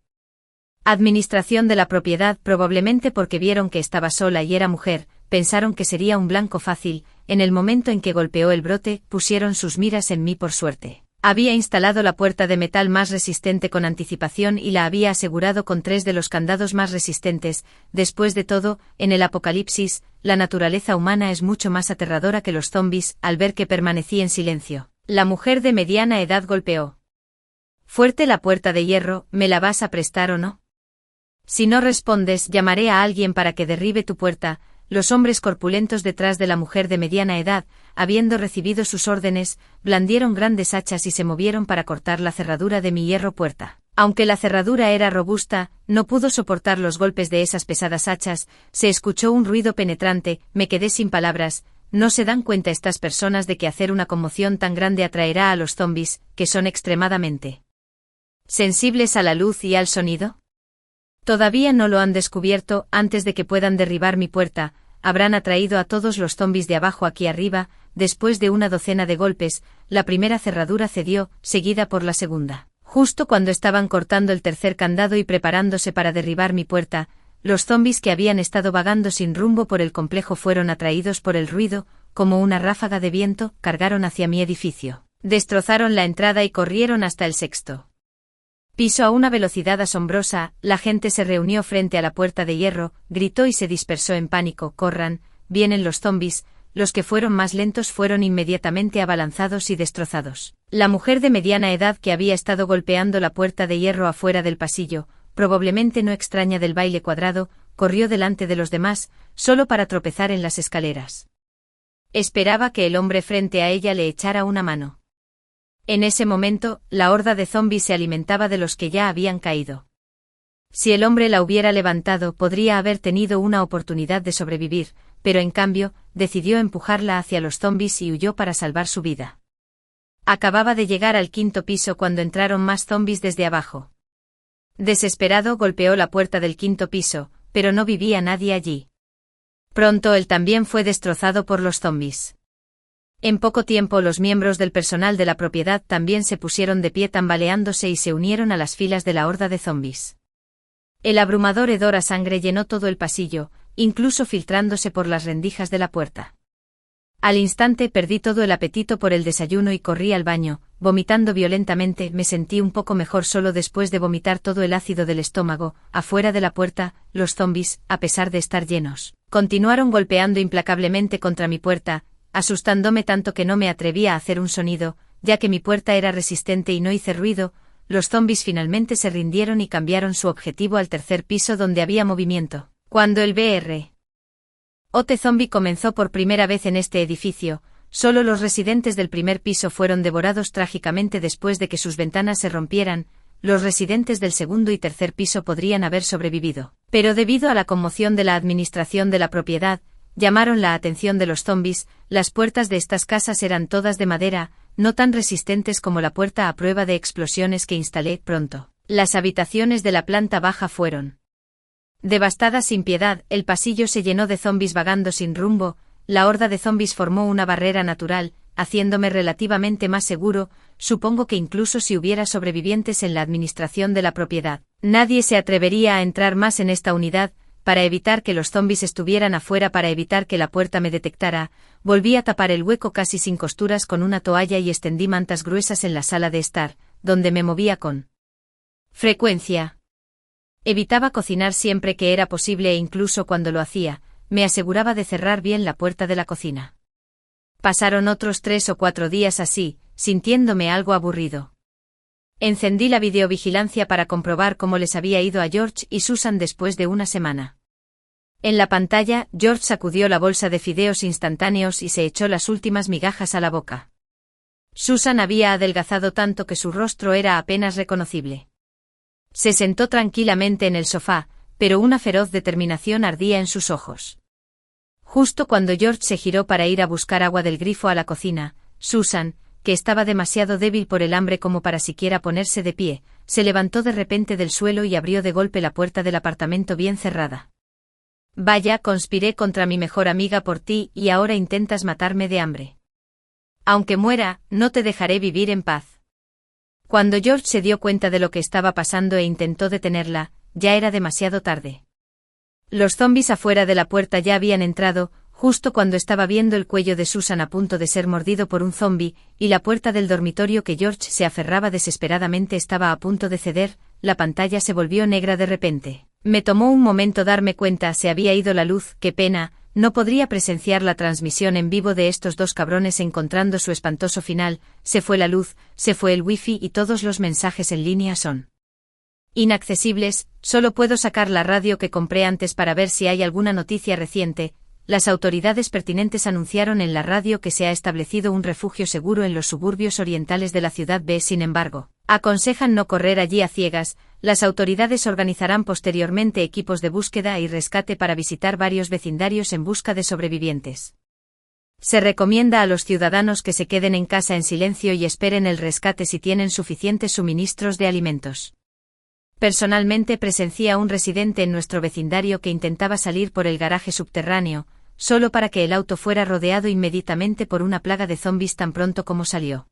administración de la propiedad, probablemente porque vieron que estaba sola y era mujer. Pensaron que sería un blanco fácil. En el momento en que golpeó el brote, pusieron sus miras en mí por suerte. Había instalado la puerta de metal más resistente con anticipación y la había asegurado con 3 de los candados más resistentes. Después de todo, en el Apocalipsis, la naturaleza humana es mucho más aterradora que los zombies. Al ver que permanecí en silencio, la mujer de mediana edad golpeó fuerte la puerta de hierro. ¿Me la vas a prestar o no? Si no respondes, llamaré a alguien para que derribe tu puerta. Los hombres corpulentos detrás de la mujer de mediana edad, habiendo recibido sus órdenes, blandieron grandes hachas y se movieron para cortar la cerradura de mi hierro puerta. Aunque la cerradura era robusta, no pudo soportar los golpes de esas pesadas hachas. Se escuchó un ruido penetrante. Me quedé sin palabras. ¿No se dan cuenta estas personas de que hacer una conmoción tan grande atraerá a los zombies, que son extremadamente sensibles a la luz y al sonido? Todavía no lo han descubierto. Antes de que puedan derribar mi puerta, habrán atraído a todos los zombies de abajo aquí arriba. Después de una docena de golpes, la primera cerradura cedió, seguida por la segunda. Justo cuando estaban cortando el tercer candado y preparándose para derribar mi puerta, los zombies que habían estado vagando sin rumbo por el complejo fueron atraídos por el ruido. Como una ráfaga de viento, cargaron hacia mi edificio. Destrozaron la entrada y corrieron hasta el 6º piso a una velocidad asombrosa. La gente se reunió frente a la puerta de hierro, gritó y se dispersó en pánico. Corran, vienen los zombies. Los que fueron más lentos fueron inmediatamente abalanzados y destrozados. La mujer de mediana edad que había estado golpeando la puerta de hierro afuera del pasillo, probablemente no extraña del baile cuadrado, corrió delante de los demás, solo para tropezar en las escaleras. Esperaba que el hombre frente a ella le echara una mano. En ese momento, la horda de zombies se alimentaba de los que ya habían caído. Si el hombre la hubiera levantado, podría haber tenido una oportunidad de sobrevivir, pero en cambio, decidió empujarla hacia los zombies y huyó para salvar su vida. Acababa de llegar al 5º piso cuando entraron más zombies desde abajo. Desesperado, golpeó la puerta del 5º piso, pero no vivía nadie allí. Pronto él también fue destrozado por los zombies. En poco tiempo los miembros del personal de la propiedad también se pusieron de pie tambaleándose y se unieron a las filas de la horda de zombies. El abrumador hedor a sangre llenó todo el pasillo, incluso filtrándose por las rendijas de la puerta. Al instante perdí todo el apetito por el desayuno y corrí al baño, vomitando violentamente. Me sentí un poco mejor solo después de vomitar todo el ácido del estómago. Afuera de la puerta, los zombies, a pesar de estar llenos, continuaron golpeando implacablemente contra mi puerta, asustándome tanto que no me atrevía a hacer un sonido, ya que mi puerta era resistente y no hice ruido. Los zombies finalmente se rindieron y cambiaron su objetivo al 3er piso donde había movimiento. Cuando el BR.OT zombie comenzó por primera vez en este edificio, solo los residentes del 1er piso fueron devorados trágicamente después de que sus ventanas se rompieran. Los residentes del 2º y 3er piso podrían haber sobrevivido, pero debido a la conmoción de la administración de la propiedad, llamaron la atención de los zombies. Las puertas de estas casas eran todas de madera, no tan resistentes como la puerta a prueba de explosiones que instalé pronto. Las habitaciones de la planta baja fueron devastadas sin piedad, el pasillo se llenó de zombies vagando sin rumbo, la horda de zombies formó una barrera natural, haciéndome relativamente más seguro, supongo que incluso si hubiera sobrevivientes en la administración de la propiedad. Nadie se atrevería a entrar más en esta unidad, para evitar que los zombies estuvieran afuera, para evitar que la puerta me detectara. Volví a tapar el hueco casi sin costuras con una toalla y extendí mantas gruesas en la sala de estar, donde me movía con frecuencia. Evitaba cocinar siempre que era posible e incluso cuando lo hacía, me aseguraba de cerrar bien la puerta de la cocina. Pasaron otros 3 o 4 días así, sintiéndome algo aburrido. Encendí la videovigilancia para comprobar cómo les había ido a George y Susan después de una semana. En la pantalla, George sacudió la bolsa de fideos instantáneos y se echó las últimas migajas a la boca. Susan había adelgazado tanto que su rostro era apenas reconocible. Se sentó tranquilamente en el sofá, pero una feroz determinación ardía en sus ojos. Justo cuando George se giró para ir a buscar agua del grifo a la cocina, Susan, que estaba demasiado débil por el hambre como para siquiera ponerse de pie, se levantó de repente del suelo y abrió de golpe la puerta del apartamento bien cerrada. Vaya, conspiré contra mi mejor amiga por ti y ahora intentas matarme de hambre. Aunque muera, no te dejaré vivir en paz. Cuando George se dio cuenta de lo que estaba pasando e intentó detenerla, ya era demasiado tarde. Los zombies afuera de la puerta ya habían entrado, justo cuando estaba viendo el cuello de Susan a punto de ser mordido por un zombi, y la puerta del dormitorio que George se aferraba desesperadamente estaba a punto de ceder. La pantalla se volvió negra de repente. Me tomó un momento darme cuenta, se había ido la luz, qué pena, no podría presenciar la transmisión en vivo de estos dos cabrones encontrando su espantoso final. Se fue la luz, se fue el wifi y todos los mensajes en línea son inaccesibles. Solo puedo sacar la radio que compré antes para ver si hay alguna noticia reciente. Las autoridades pertinentes anunciaron en la radio que se ha establecido un refugio seguro en los suburbios orientales de la ciudad B. Sin embargo, aconsejan no correr allí a ciegas. Las autoridades organizarán posteriormente equipos de búsqueda y rescate para visitar varios vecindarios en busca de sobrevivientes. Se recomienda a los ciudadanos que se queden en casa en silencio y esperen el rescate si tienen suficientes suministros de alimentos. Personalmente presencié a un residente en nuestro vecindario que intentaba salir por el garaje subterráneo, solo para que el auto fuera rodeado inmediatamente por una plaga de zombies tan pronto como salió.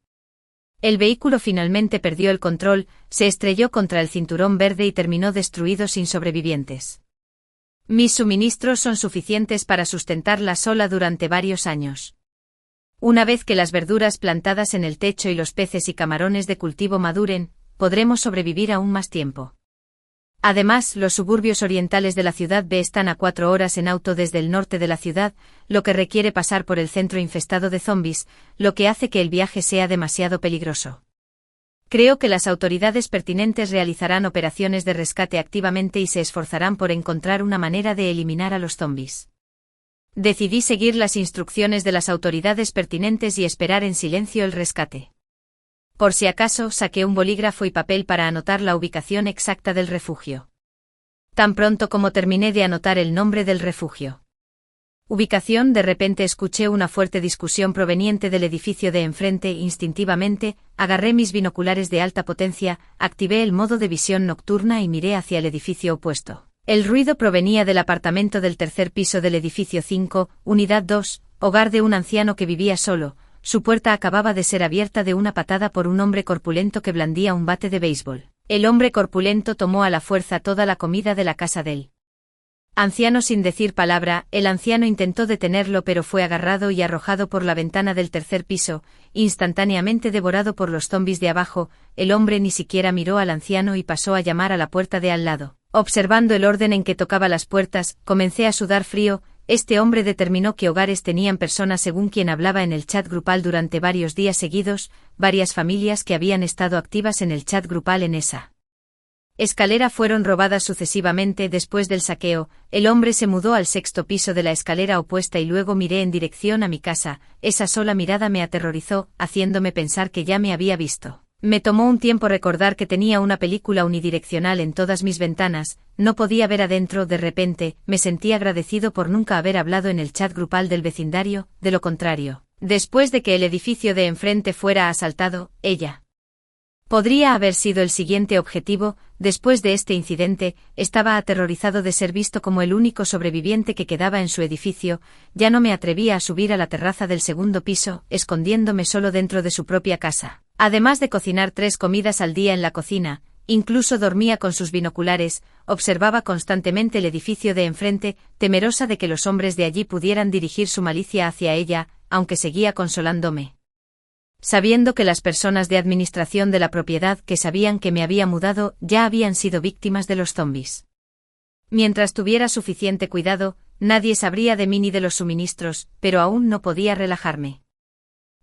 El vehículo finalmente perdió el control, se estrelló contra el cinturón verde y terminó destruido sin sobrevivientes. Mis suministros son suficientes para sustentarla sola durante varios años. Una vez que las verduras plantadas en el techo y los peces y camarones de cultivo maduren, podremos sobrevivir aún más tiempo. Además, los suburbios orientales de la ciudad B están a 4 horas en auto desde el norte de la ciudad, lo que requiere pasar por el centro infestado de zombies, lo que hace que el viaje sea demasiado peligroso. Creo que las autoridades pertinentes realizarán operaciones de rescate activamente y se esforzarán por encontrar una manera de eliminar a los zombies. Decidí seguir las instrucciones de las autoridades pertinentes y esperar en silencio el rescate. Por si acaso, saqué un bolígrafo y papel para anotar la ubicación exacta del refugio. Tan pronto como terminé de anotar el nombre del refugio. Ubicación, de repente escuché una fuerte discusión proveniente del edificio de enfrente. Instintivamente, agarré mis binoculares de alta potencia, activé el modo de visión nocturna y miré hacia el edificio opuesto. El ruido provenía del apartamento del tercer piso del edificio 5, unidad 2, hogar de un anciano que vivía solo. Su puerta acababa de ser abierta de una patada por un hombre corpulento que blandía un bate de béisbol. El hombre corpulento tomó a la fuerza toda la comida de la casa del anciano sin decir palabra. El anciano intentó detenerlo pero fue agarrado y arrojado por la ventana del tercer piso, instantáneamente devorado por los zombies de abajo. El hombre ni siquiera miró al anciano y pasó a llamar a la puerta de al lado. Observando el orden en que tocaba las puertas, comencé a sudar frío. Este hombre determinó qué hogares tenían personas según quien hablaba en el chat grupal durante varios días seguidos, varias familias que habían estado activas en el chat grupal en esa escalera fueron robadas sucesivamente. Después del saqueo, el hombre se mudó al 6º piso de la escalera opuesta y luego miré en dirección a mi casa. Esa sola mirada me aterrorizó, haciéndome pensar que ya me había visto. Me tomó un tiempo recordar que tenía una película unidireccional en todas mis ventanas, no podía ver adentro. De repente, me sentí agradecido por nunca haber hablado en el chat grupal del vecindario, de lo contrario, después de que el edificio de enfrente fuera asaltado, ella podría haber sido el siguiente objetivo. Después de este incidente, estaba aterrorizado de ser visto como el único sobreviviente que quedaba en su edificio. Ya no me atrevía a subir a la terraza del segundo piso, escondiéndome solo dentro de su propia casa. Además de cocinar 3 comidas al día en la cocina, incluso dormía con sus binoculares, observaba constantemente el edificio de enfrente, temerosa de que los hombres de allí pudieran dirigir su malicia hacia ella, aunque seguía consolándome, sabiendo que las personas de administración de la propiedad que sabían que me había mudado ya habían sido víctimas de los zombies. Mientras tuviera suficiente cuidado, nadie sabría de mí ni de los suministros, pero aún no podía relajarme.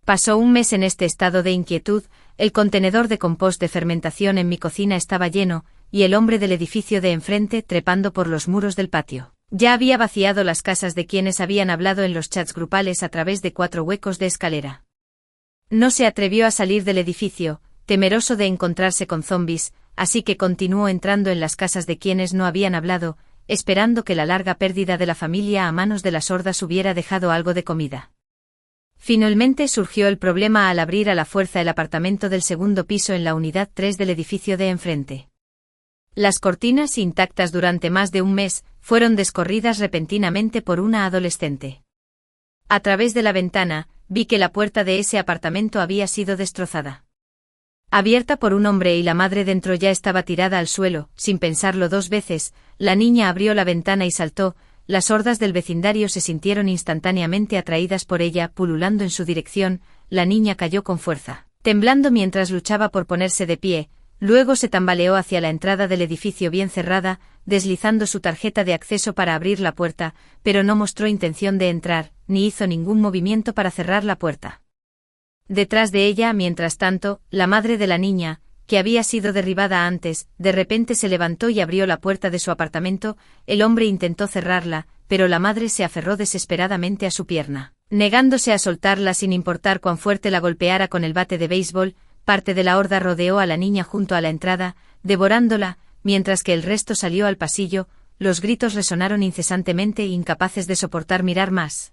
Pasó un mes en este estado de inquietud. El contenedor de compost de fermentación en mi cocina estaba lleno, y el hombre del edificio de enfrente trepando por los muros del patio. Ya había vaciado las casas de quienes habían hablado en los chats grupales a través de 4 huecos de escalera. No se atrevió a salir del edificio, temeroso de encontrarse con zombies, así que continuó entrando en las casas de quienes no habían hablado, esperando que la larga pérdida de la familia a manos de las hordas hubiera dejado algo de comida. Finalmente surgió el problema al abrir a la fuerza el apartamento del segundo piso en la unidad 3 del edificio de enfrente. Las cortinas, intactas durante más de un mes, fueron descorridas repentinamente por una adolescente. A través de la ventana, vi que la puerta de ese apartamento había sido destrozada. Abierta por un hombre y la madre dentro ya estaba tirada al suelo. Sin pensarlo 2 veces, la niña abrió la ventana y saltó. Las hordas del vecindario se sintieron instantáneamente atraídas por ella, pululando en su dirección. La niña cayó con fuerza, temblando mientras luchaba por ponerse de pie. Luego se tambaleó hacia la entrada del edificio bien cerrada, deslizando su tarjeta de acceso para abrir la puerta, pero no mostró intención de entrar, ni hizo ningún movimiento para cerrar la puerta. Detrás de ella, mientras tanto, la madre de la niña, que había sido derribada antes, de repente se levantó y abrió la puerta de su apartamento. El hombre intentó cerrarla, pero la madre se aferró desesperadamente a su pierna, negándose a soltarla sin importar cuán fuerte la golpeara con el bate de béisbol. Parte de la horda rodeó a la niña junto a la entrada, devorándola, mientras que el resto salió al pasillo. Los gritos resonaron incesantemente, incapaces de soportar mirar más.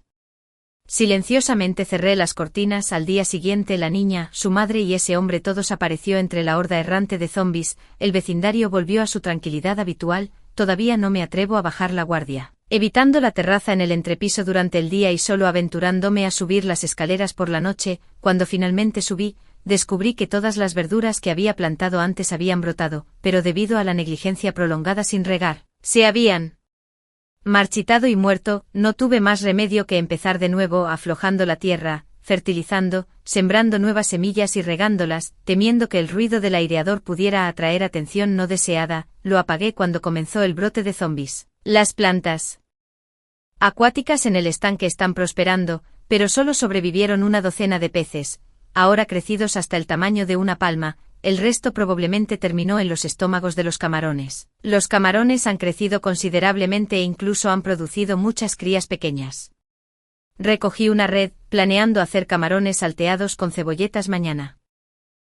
Silenciosamente cerré las cortinas. Al día siguiente la niña, su madre y ese hombre todos apareció entre la horda errante de zombies. El vecindario volvió a su tranquilidad habitual. Todavía no me atrevo a bajar la guardia, evitando la terraza en el entrepiso durante el día y solo aventurándome a subir las escaleras por la noche. Cuando finalmente subí, descubrí que todas las verduras que había plantado antes habían brotado, pero debido a la negligencia prolongada sin regar, se habían marchitado y muerto. No tuve más remedio que empezar de nuevo, aflojando la tierra, fertilizando, sembrando nuevas semillas y regándolas, temiendo que el ruido del aireador pudiera atraer atención no deseada. Lo apagué cuando comenzó el brote de zombies. Las plantas acuáticas en el estanque están prosperando, pero solo sobrevivieron una docena de peces, ahora crecidos hasta el tamaño de una palma. El resto probablemente terminó en los estómagos de los camarones. Los camarones han crecido considerablemente e incluso han producido muchas crías pequeñas. Recogí una red, planeando hacer camarones salteados con cebolletas mañana.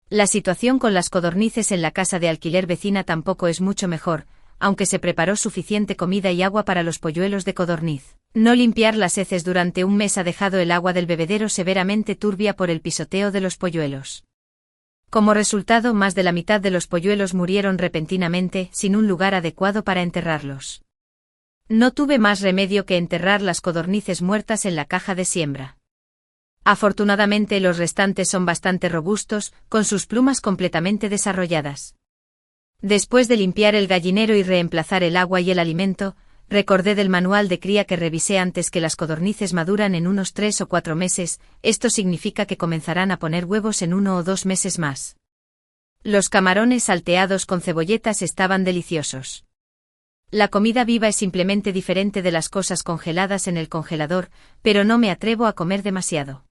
La situación con las codornices en la casa de alquiler vecina tampoco es mucho mejor, aunque se preparó suficiente comida y agua para los polluelos de codorniz. No limpiar las heces durante un mes ha dejado el agua del bebedero severamente turbia por el pisoteo de los polluelos. Como resultado, más de la mitad de los polluelos murieron repentinamente, sin un lugar adecuado para enterrarlos. No tuve más remedio que enterrar las codornices muertas en la caja de siembra. Afortunadamente los restantes son bastante robustos, con sus plumas completamente desarrolladas. Después de limpiar el gallinero y reemplazar el agua y el alimento, recordé del manual de cría que revisé antes que las codornices maduran en unos 3 o 4 meses, esto significa que comenzarán a poner huevos en 1 o 2 meses más. Los camarones salteados con cebolletas estaban deliciosos. La comida viva es simplemente diferente de las cosas congeladas en el congelador, pero no me atrevo a comer demasiado.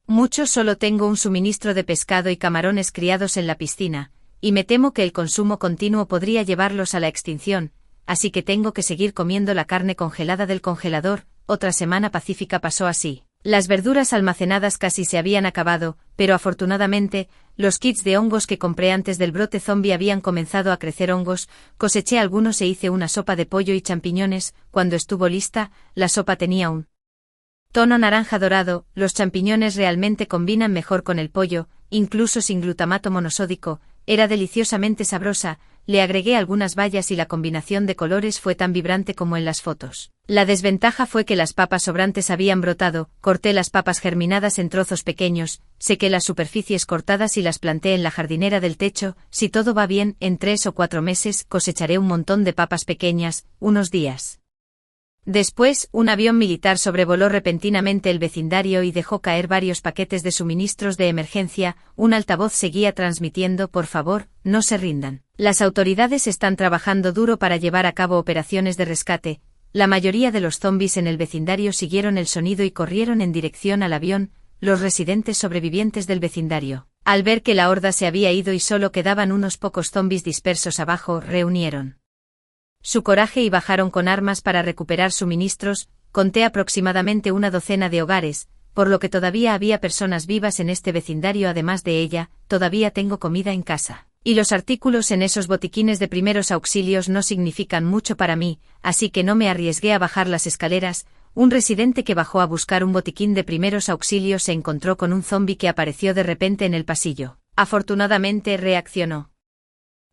Mucho solo tengo un suministro de pescado y camarones criados en la piscina, y me temo que el consumo continuo podría llevarlos a la extinción, así que tengo que seguir comiendo la carne congelada del congelador. Otra semana pacífica pasó así. Las verduras almacenadas casi se habían acabado, pero afortunadamente, los kits de hongos que compré antes del brote zombie habían comenzado a crecer hongos, coseché algunos e hice una sopa de pollo y champiñones. Cuando estuvo lista, la sopa tenía un tono naranja dorado. Los champiñones realmente combinan mejor con el pollo, incluso sin glutamato monosódico, era deliciosamente sabrosa. Le agregué algunas bayas y la combinación de colores fue tan vibrante como en las fotos. La desventaja fue que las papas sobrantes habían brotado. Corté las papas germinadas en trozos pequeños, sequé las superficies cortadas y las planté en la jardinera del techo. Si todo va bien, en 3 o 4 meses cosecharé un montón de papas pequeñas. Unos días después, un avión militar sobrevoló repentinamente el vecindario y dejó caer varios paquetes de suministros de emergencia. Un altavoz seguía transmitiendo: por favor, no se rindan. Las autoridades están trabajando duro para llevar a cabo operaciones de rescate. La mayoría de los zombies en el vecindario siguieron el sonido y corrieron en dirección al avión. Los residentes sobrevivientes del vecindario, al ver que la horda se había ido y solo quedaban unos pocos zombies dispersos abajo, reunieron su coraje y bajaron con armas para recuperar suministros. Conté aproximadamente una docena de hogares, por lo que todavía había personas vivas en este vecindario. Además de ella, todavía tengo comida en casa. Y los artículos en esos botiquines de primeros auxilios no significan mucho para mí, así que no me arriesgué a bajar las escaleras. Un residente que bajó a buscar un botiquín de primeros auxilios se encontró con un zombi que apareció de repente en el pasillo. Afortunadamente reaccionó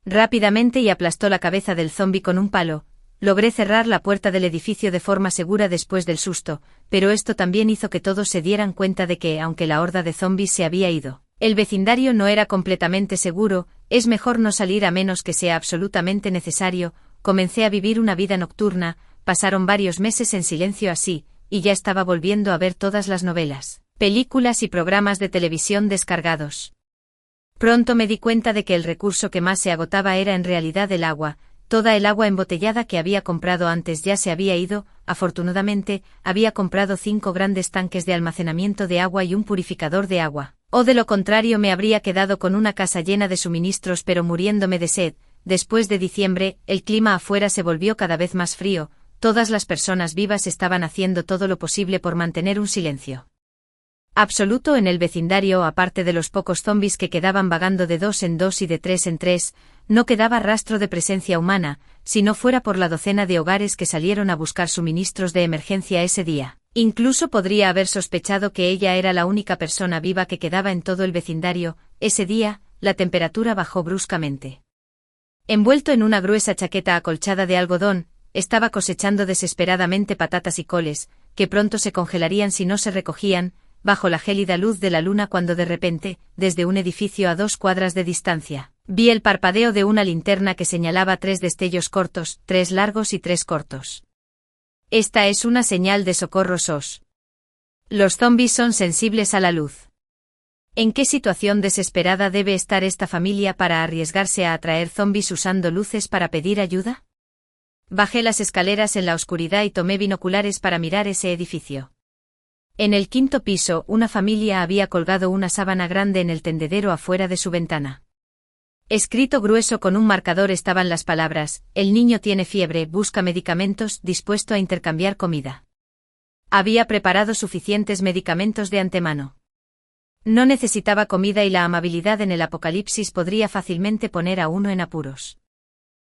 rápidamente y aplastó la cabeza del zombi con un palo. Logré cerrar la puerta del edificio de forma segura después del susto, pero esto también hizo que todos se dieran cuenta de que, aunque la horda de zombis se había ido, el vecindario no era completamente seguro. Es mejor no salir a menos que sea absolutamente necesario. Comencé a vivir una vida nocturna. Pasaron varios meses en silencio así, y ya estaba volviendo a ver todas las novelas, películas y programas de televisión descargados. Pronto me di cuenta de que el recurso que más se agotaba era en realidad el agua. Toda el agua embotellada que había comprado antes ya se había ido. Afortunadamente, había comprado 5 grandes tanques de almacenamiento de agua y un purificador de agua. O de lo contrario me habría quedado con una casa llena de suministros pero muriéndome de sed. Después de diciembre, el clima afuera se volvió cada vez más frío. Todas las personas vivas estaban haciendo todo lo posible por mantener un silencio absoluto en el vecindario. Aparte de los pocos zombies que quedaban vagando de 2 en 2 y de 3 en 3, no quedaba rastro de presencia humana, si no fuera por la docena de hogares que salieron a buscar suministros de emergencia ese día. Incluso podría haber sospechado que ella era la única persona viva que quedaba en todo el vecindario. Ese día, la temperatura bajó bruscamente. Envuelto en una gruesa chaqueta acolchada de algodón, estaba cosechando desesperadamente patatas y coles, que pronto se congelarían si no se recogían, bajo la gélida luz de la luna, cuando de repente, desde un edificio a 2 cuadras de distancia, vi el parpadeo de una linterna que señalaba 3 destellos cortos, 3 largos y 3 cortos. Esta es una señal de socorro, SOS. Los zombies son sensibles a la luz. ¿En qué situación desesperada debe estar esta familia para arriesgarse a atraer zombies usando luces para pedir ayuda? Bajé las escaleras en la oscuridad y tomé binoculares para mirar ese edificio. En el 5º piso, una familia había colgado una sábana grande en el tendedero afuera de su ventana. Escrito grueso con un marcador estaban las palabras: el niño tiene fiebre, busca medicamentos, dispuesto a intercambiar comida. Había preparado suficientes medicamentos de antemano. No necesitaba comida y la amabilidad en el apocalipsis podría fácilmente poner a uno en apuros.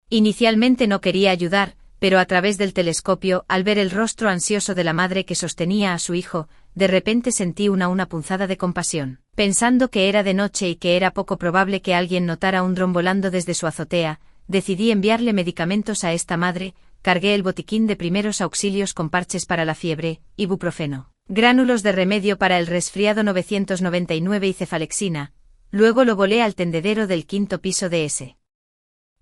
Inicialmente no quería ayudar, pero a través del telescopio, al ver el rostro ansioso de la madre que sostenía a su hijo, de repente sentí una punzada de compasión. Pensando que era de noche y que era poco probable que alguien notara un dron volando desde su azotea, decidí enviarle medicamentos a esta madre. Cargué el botiquín de primeros auxilios con parches para la fiebre, ibuprofeno, gránulos de remedio para el resfriado 999 y cefalexina. Luego lo volé al tendedero del 5º piso de ese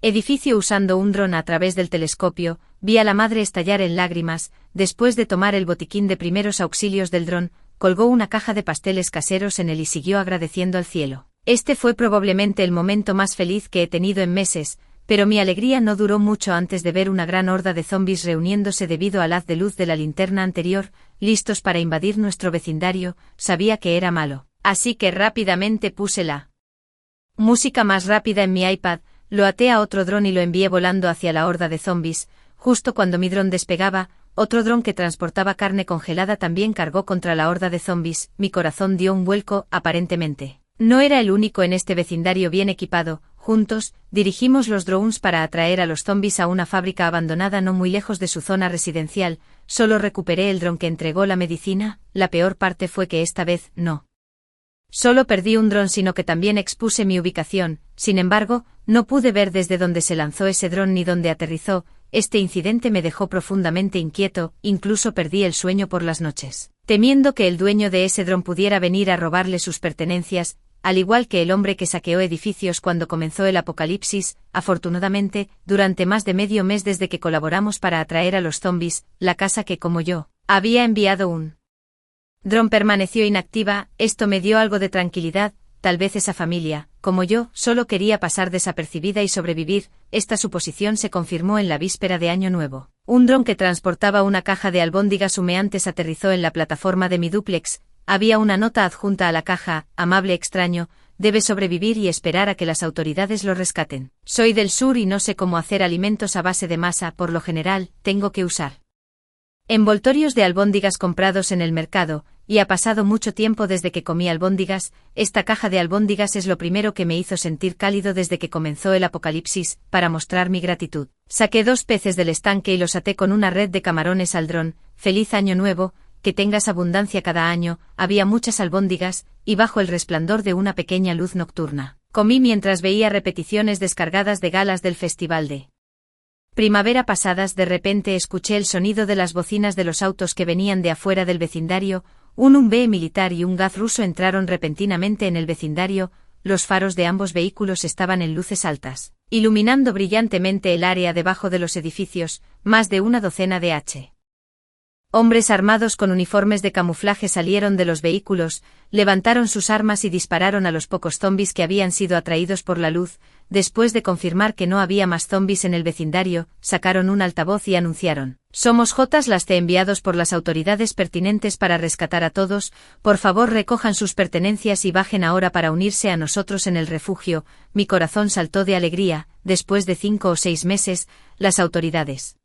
edificio usando un dron. A través del telescopio, vi a la madre estallar en lágrimas. Después de tomar el botiquín de primeros auxilios del dron, colgó una caja de pasteles caseros en él y siguió agradeciendo al cielo. Este fue probablemente el momento más feliz que he tenido en meses, pero mi alegría no duró mucho antes de ver una gran horda de zombies reuniéndose debido al haz de luz de la linterna anterior, listos para invadir nuestro vecindario. Sabía que era malo, así que rápidamente puse la música más rápida en mi iPad. Lo até a otro dron y lo envié volando hacia la horda de zombies. Justo cuando mi dron despegaba, otro dron que transportaba carne congelada también cargó contra la horda de zombies. Mi corazón dio un vuelco, aparentemente. No era el único en este vecindario bien equipado. Juntos, dirigimos los drones para atraer a los zombies a una fábrica abandonada no muy lejos de su zona residencial. Solo recuperé el dron que entregó la medicina. La peor parte fue que esta vez, no solo perdí un dron sino que también expuse mi ubicación. Sin embargo, no pude ver desde dónde se lanzó ese dron ni dónde aterrizó. Este incidente me dejó profundamente inquieto, incluso perdí el sueño por las noches, temiendo que el dueño de ese dron pudiera venir a robarle sus pertenencias, al igual que el hombre que saqueó edificios cuando comenzó el apocalipsis. Afortunadamente, durante más de medio mes desde que colaboramos para atraer a los zombies, la casa que, como yo, había enviado un dron permaneció inactiva. Esto me dio algo de tranquilidad. Tal vez esa familia, como yo, solo quería pasar desapercibida y sobrevivir. Esta suposición se confirmó en la víspera de Año Nuevo. Un dron que transportaba una caja de albóndigas humeantes aterrizó en la plataforma de mi dúplex. Había una nota adjunta a la caja: amable extraño, debe sobrevivir y esperar a que las autoridades lo rescaten. Soy del sur y no sé cómo hacer alimentos a base de masa. Por lo general, tengo que usar envoltorios de albóndigas comprados en el mercado, y ha pasado mucho tiempo desde que comí albóndigas. Esta caja de albóndigas es lo primero que me hizo sentir cálido desde que comenzó el apocalipsis. Para mostrar mi gratitud, saqué 2 peces del estanque y los até con una red de camarones al dron. Feliz Año Nuevo, que tengas abundancia cada año. Había muchas albóndigas, y bajo el resplandor de una pequeña luz nocturna, comí mientras veía repeticiones descargadas de galas del festival de primavera pasadas. De repente escuché el sonido de las bocinas de los autos que venían de afuera del vecindario. Un UMB militar y un Gaz ruso entraron repentinamente en el vecindario. Los faros de ambos vehículos estaban en luces altas, iluminando brillantemente el área debajo de los edificios. Más de una docena de hombres armados con uniformes de camuflaje salieron de los vehículos, levantaron sus armas y dispararon a los pocos zombies que habían sido atraídos por la luz. Después de confirmar que no había más zombies en el vecindario, sacaron un altavoz y anunciaron: somos JLAST enviados por las autoridades pertinentes para rescatar a todos. Por favor, recojan sus pertenencias y bajen ahora para unirse a nosotros en el refugio. Mi corazón saltó de alegría. Después de 5 o 6 meses, las autoridades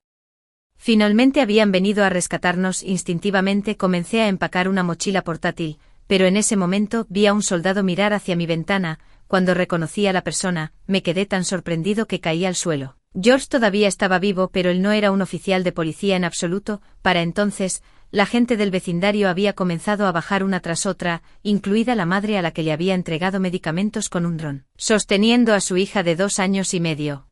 finalmente habían venido a rescatarnos. Instintivamente comencé a empacar una mochila portátil, pero en ese momento vi a un soldado mirar hacia mi ventana. Cuando reconocí a la persona, me quedé tan sorprendido que caí al suelo. George todavía estaba vivo, pero él no era un oficial de policía en absoluto. Para entonces, la gente del vecindario había comenzado a bajar una tras otra, incluida la madre a la que le había entregado medicamentos con un dron, sosteniendo a su hija de 2 años y medio.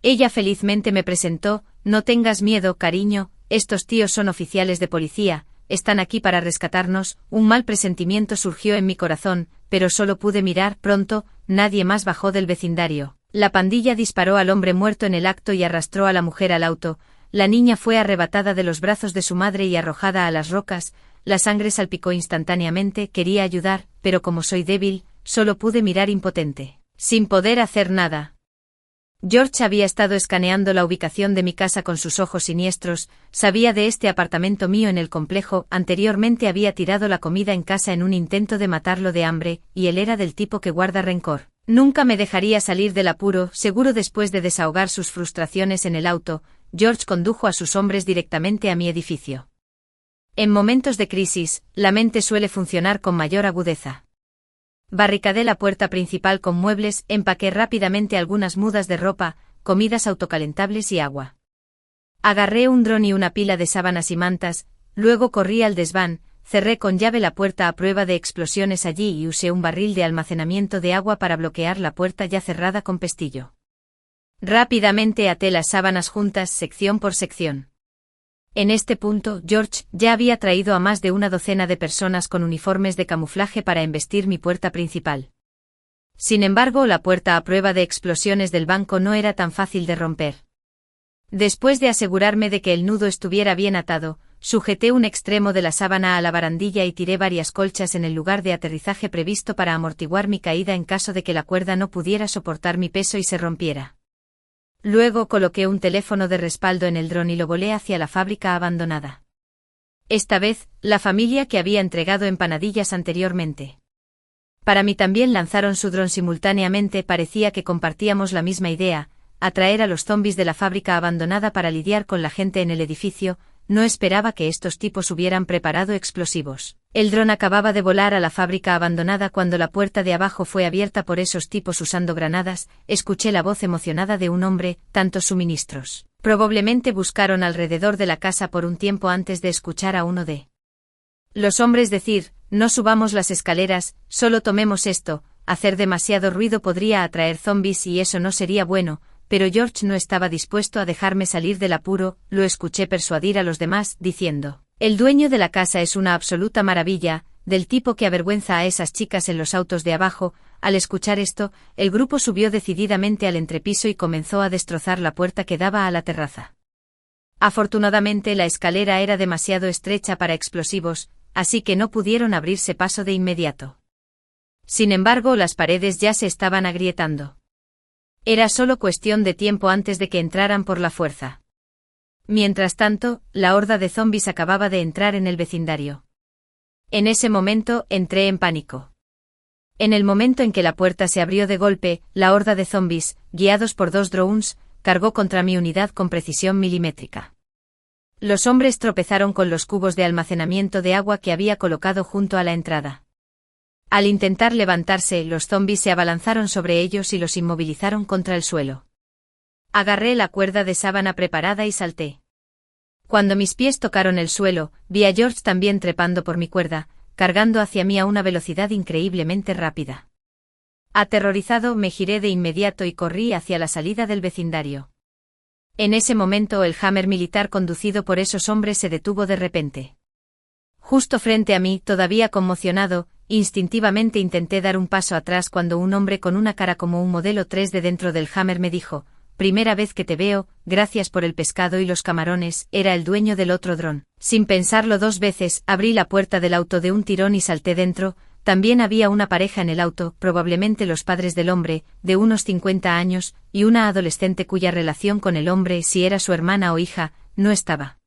Ella felizmente me presentó: no tengas miedo, cariño, estos tíos son oficiales de policía, están aquí para rescatarnos. Un mal presentimiento surgió en mi corazón, pero solo pude mirar. Pronto, nadie más bajó del vecindario. La pandilla disparó al hombre muerto en el acto y arrastró a la mujer al auto. La niña fue arrebatada de los brazos de su madre y arrojada a las rocas. La sangre salpicó instantáneamente. Quería ayudar, pero como soy débil, solo pude mirar impotente, sin poder hacer nada. George había estado escaneando la ubicación de mi casa con sus ojos siniestros. Sabía de este apartamento mío en el complejo. Anteriormente había tirado la comida en casa en un intento de matarlo de hambre, y él era del tipo que guarda rencor. Nunca me dejaría salir del apuro. Seguro, después de desahogar sus frustraciones en el auto, George condujo a sus hombres directamente a mi edificio. En momentos de crisis, la mente suele funcionar con mayor agudeza. Barricadé la puerta principal con muebles, empaqué rápidamente algunas mudas de ropa, comidas autocalentables y agua. Agarré un dron y una pila de sábanas y mantas, luego corrí al desván, cerré con llave la puerta a prueba de explosiones allí y usé un barril de almacenamiento de agua para bloquear la puerta ya cerrada con pestillo. Rápidamente até las sábanas juntas sección por sección. En este punto, George ya había traído a más de una docena de personas con uniformes de camuflaje para embestir mi puerta principal. Sin embargo, la puerta a prueba de explosiones del banco no era tan fácil de romper. Después de asegurarme de que el nudo estuviera bien atado, sujeté un extremo de la sábana a la barandilla y tiré varias colchas en el lugar de aterrizaje previsto para amortiguar mi caída en caso de que la cuerda no pudiera soportar mi peso y se rompiera. Luego coloqué un teléfono de respaldo en el dron y lo volé hacia la fábrica abandonada. Esta vez, la familia que había entregado empanadillas anteriormente para mí también lanzaron su dron simultáneamente. Parecía que compartíamos la misma idea: atraer a los zombies de la fábrica abandonada para lidiar con la gente en el edificio. no esperaba que estos tipos hubieran preparado explosivos. El dron acababa de volar a la fábrica abandonada cuando la puerta de abajo fue abierta por esos tipos usando granadas. Escuché la voz emocionada de un hombre, tantos suministros. Probablemente buscaron alrededor de la casa por un tiempo antes de escuchar a uno de los hombres decir, no subamos las escaleras, solo tomemos esto. Hacer demasiado ruido podría atraer zombies y eso no sería bueno, pero George no estaba dispuesto a dejarme salir del apuro. Lo escuché persuadir a los demás, diciendo, el dueño de la casa es una absoluta maravilla, del tipo que avergüenza a esas chicas en los autos de abajo. Al escuchar esto, el grupo subió decididamente al entrepiso y comenzó a destrozar la puerta que daba a la terraza. Afortunadamente la escalera era demasiado estrecha para explosivos, así que no pudieron abrirse paso de inmediato. Sin embargo, las paredes ya se estaban agrietando. Era solo cuestión de tiempo antes de que entraran por la fuerza. Mientras tanto, la horda de zombies acababa de entrar en el vecindario. En ese momento, entré en pánico. En el momento en que la puerta se abrió de golpe, la horda de zombies, guiados por 2 drones, cargó contra mi unidad con precisión milimétrica. Los hombres tropezaron con los cubos de almacenamiento de agua que había colocado junto a la entrada. Al intentar levantarse, los zombies se abalanzaron sobre ellos y los inmovilizaron contra el suelo. Agarré la cuerda de sábana preparada y salté. Cuando mis pies tocaron el suelo, vi a George también trepando por mi cuerda, cargando hacia mí a una velocidad increíblemente rápida. Aterrorizado, me giré de inmediato y corrí hacia la salida del vecindario. En ese momento el Hammer militar conducido por esos hombres se detuvo de repente. Justo frente a mí, todavía conmocionado, instintivamente intenté dar un paso atrás cuando un hombre con una cara como un modelo 3D dentro del Hammer me dijo, primera vez que te veo, gracias por el pescado y los camarones. Era el dueño del otro dron. Sin pensarlo 2 veces, abrí la puerta del auto de un tirón y salté dentro. También había una pareja en el auto, probablemente los padres del hombre, de unos 50 años, y una adolescente cuya relación con el hombre, si era su hermana o hija, no estaba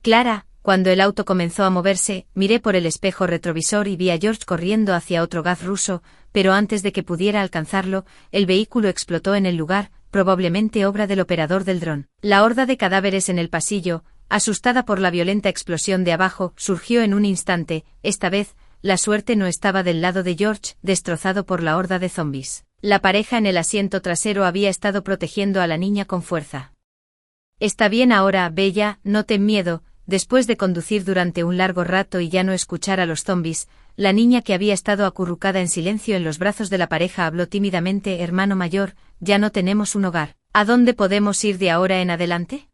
clara. Cuando el auto comenzó a moverse, miré por el espejo retrovisor y vi a George corriendo hacia otro gas ruso, pero antes de que pudiera alcanzarlo, el vehículo explotó en el lugar, probablemente obra del operador del dron. La horda de cadáveres en el pasillo, asustada por la violenta explosión de abajo, surgió en un instante. Esta vez, la suerte no estaba del lado de George, destrozado por la horda de zombies. La pareja en el asiento trasero había estado protegiendo a la niña con fuerza. Está bien ahora, Bella, no ten miedo. Después de conducir durante un largo rato y ya no escuchar a los zombies, la niña que había estado acurrucada en silencio en los brazos de la pareja habló tímidamente. Hermano mayor, ya no tenemos un hogar. ¿A dónde podemos ir de ahora en adelante?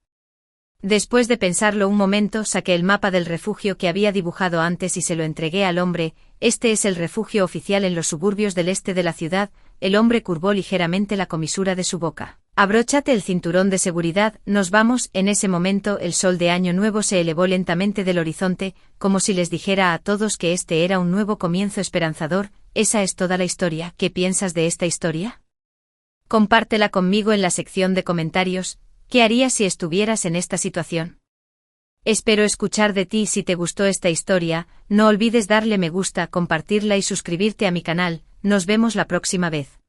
Después de pensarlo un momento, saqué el mapa del refugio que había dibujado antes y se lo entregué al hombre. Este es el refugio oficial en los suburbios del este de la ciudad. El hombre curvó ligeramente la comisura de su boca. Abróchate el cinturón de seguridad, nos vamos. En ese momento el sol de Año Nuevo se elevó lentamente del horizonte, como si les dijera a todos que este era un nuevo comienzo esperanzador. Esa es toda la historia. ¿Qué piensas de esta historia? Compártela conmigo en la sección de comentarios. ¿Qué harías si estuvieras en esta situación? Espero escuchar de ti. Si te gustó esta historia, no olvides darle me gusta, compartirla y suscribirte a mi canal. Nos vemos la próxima vez.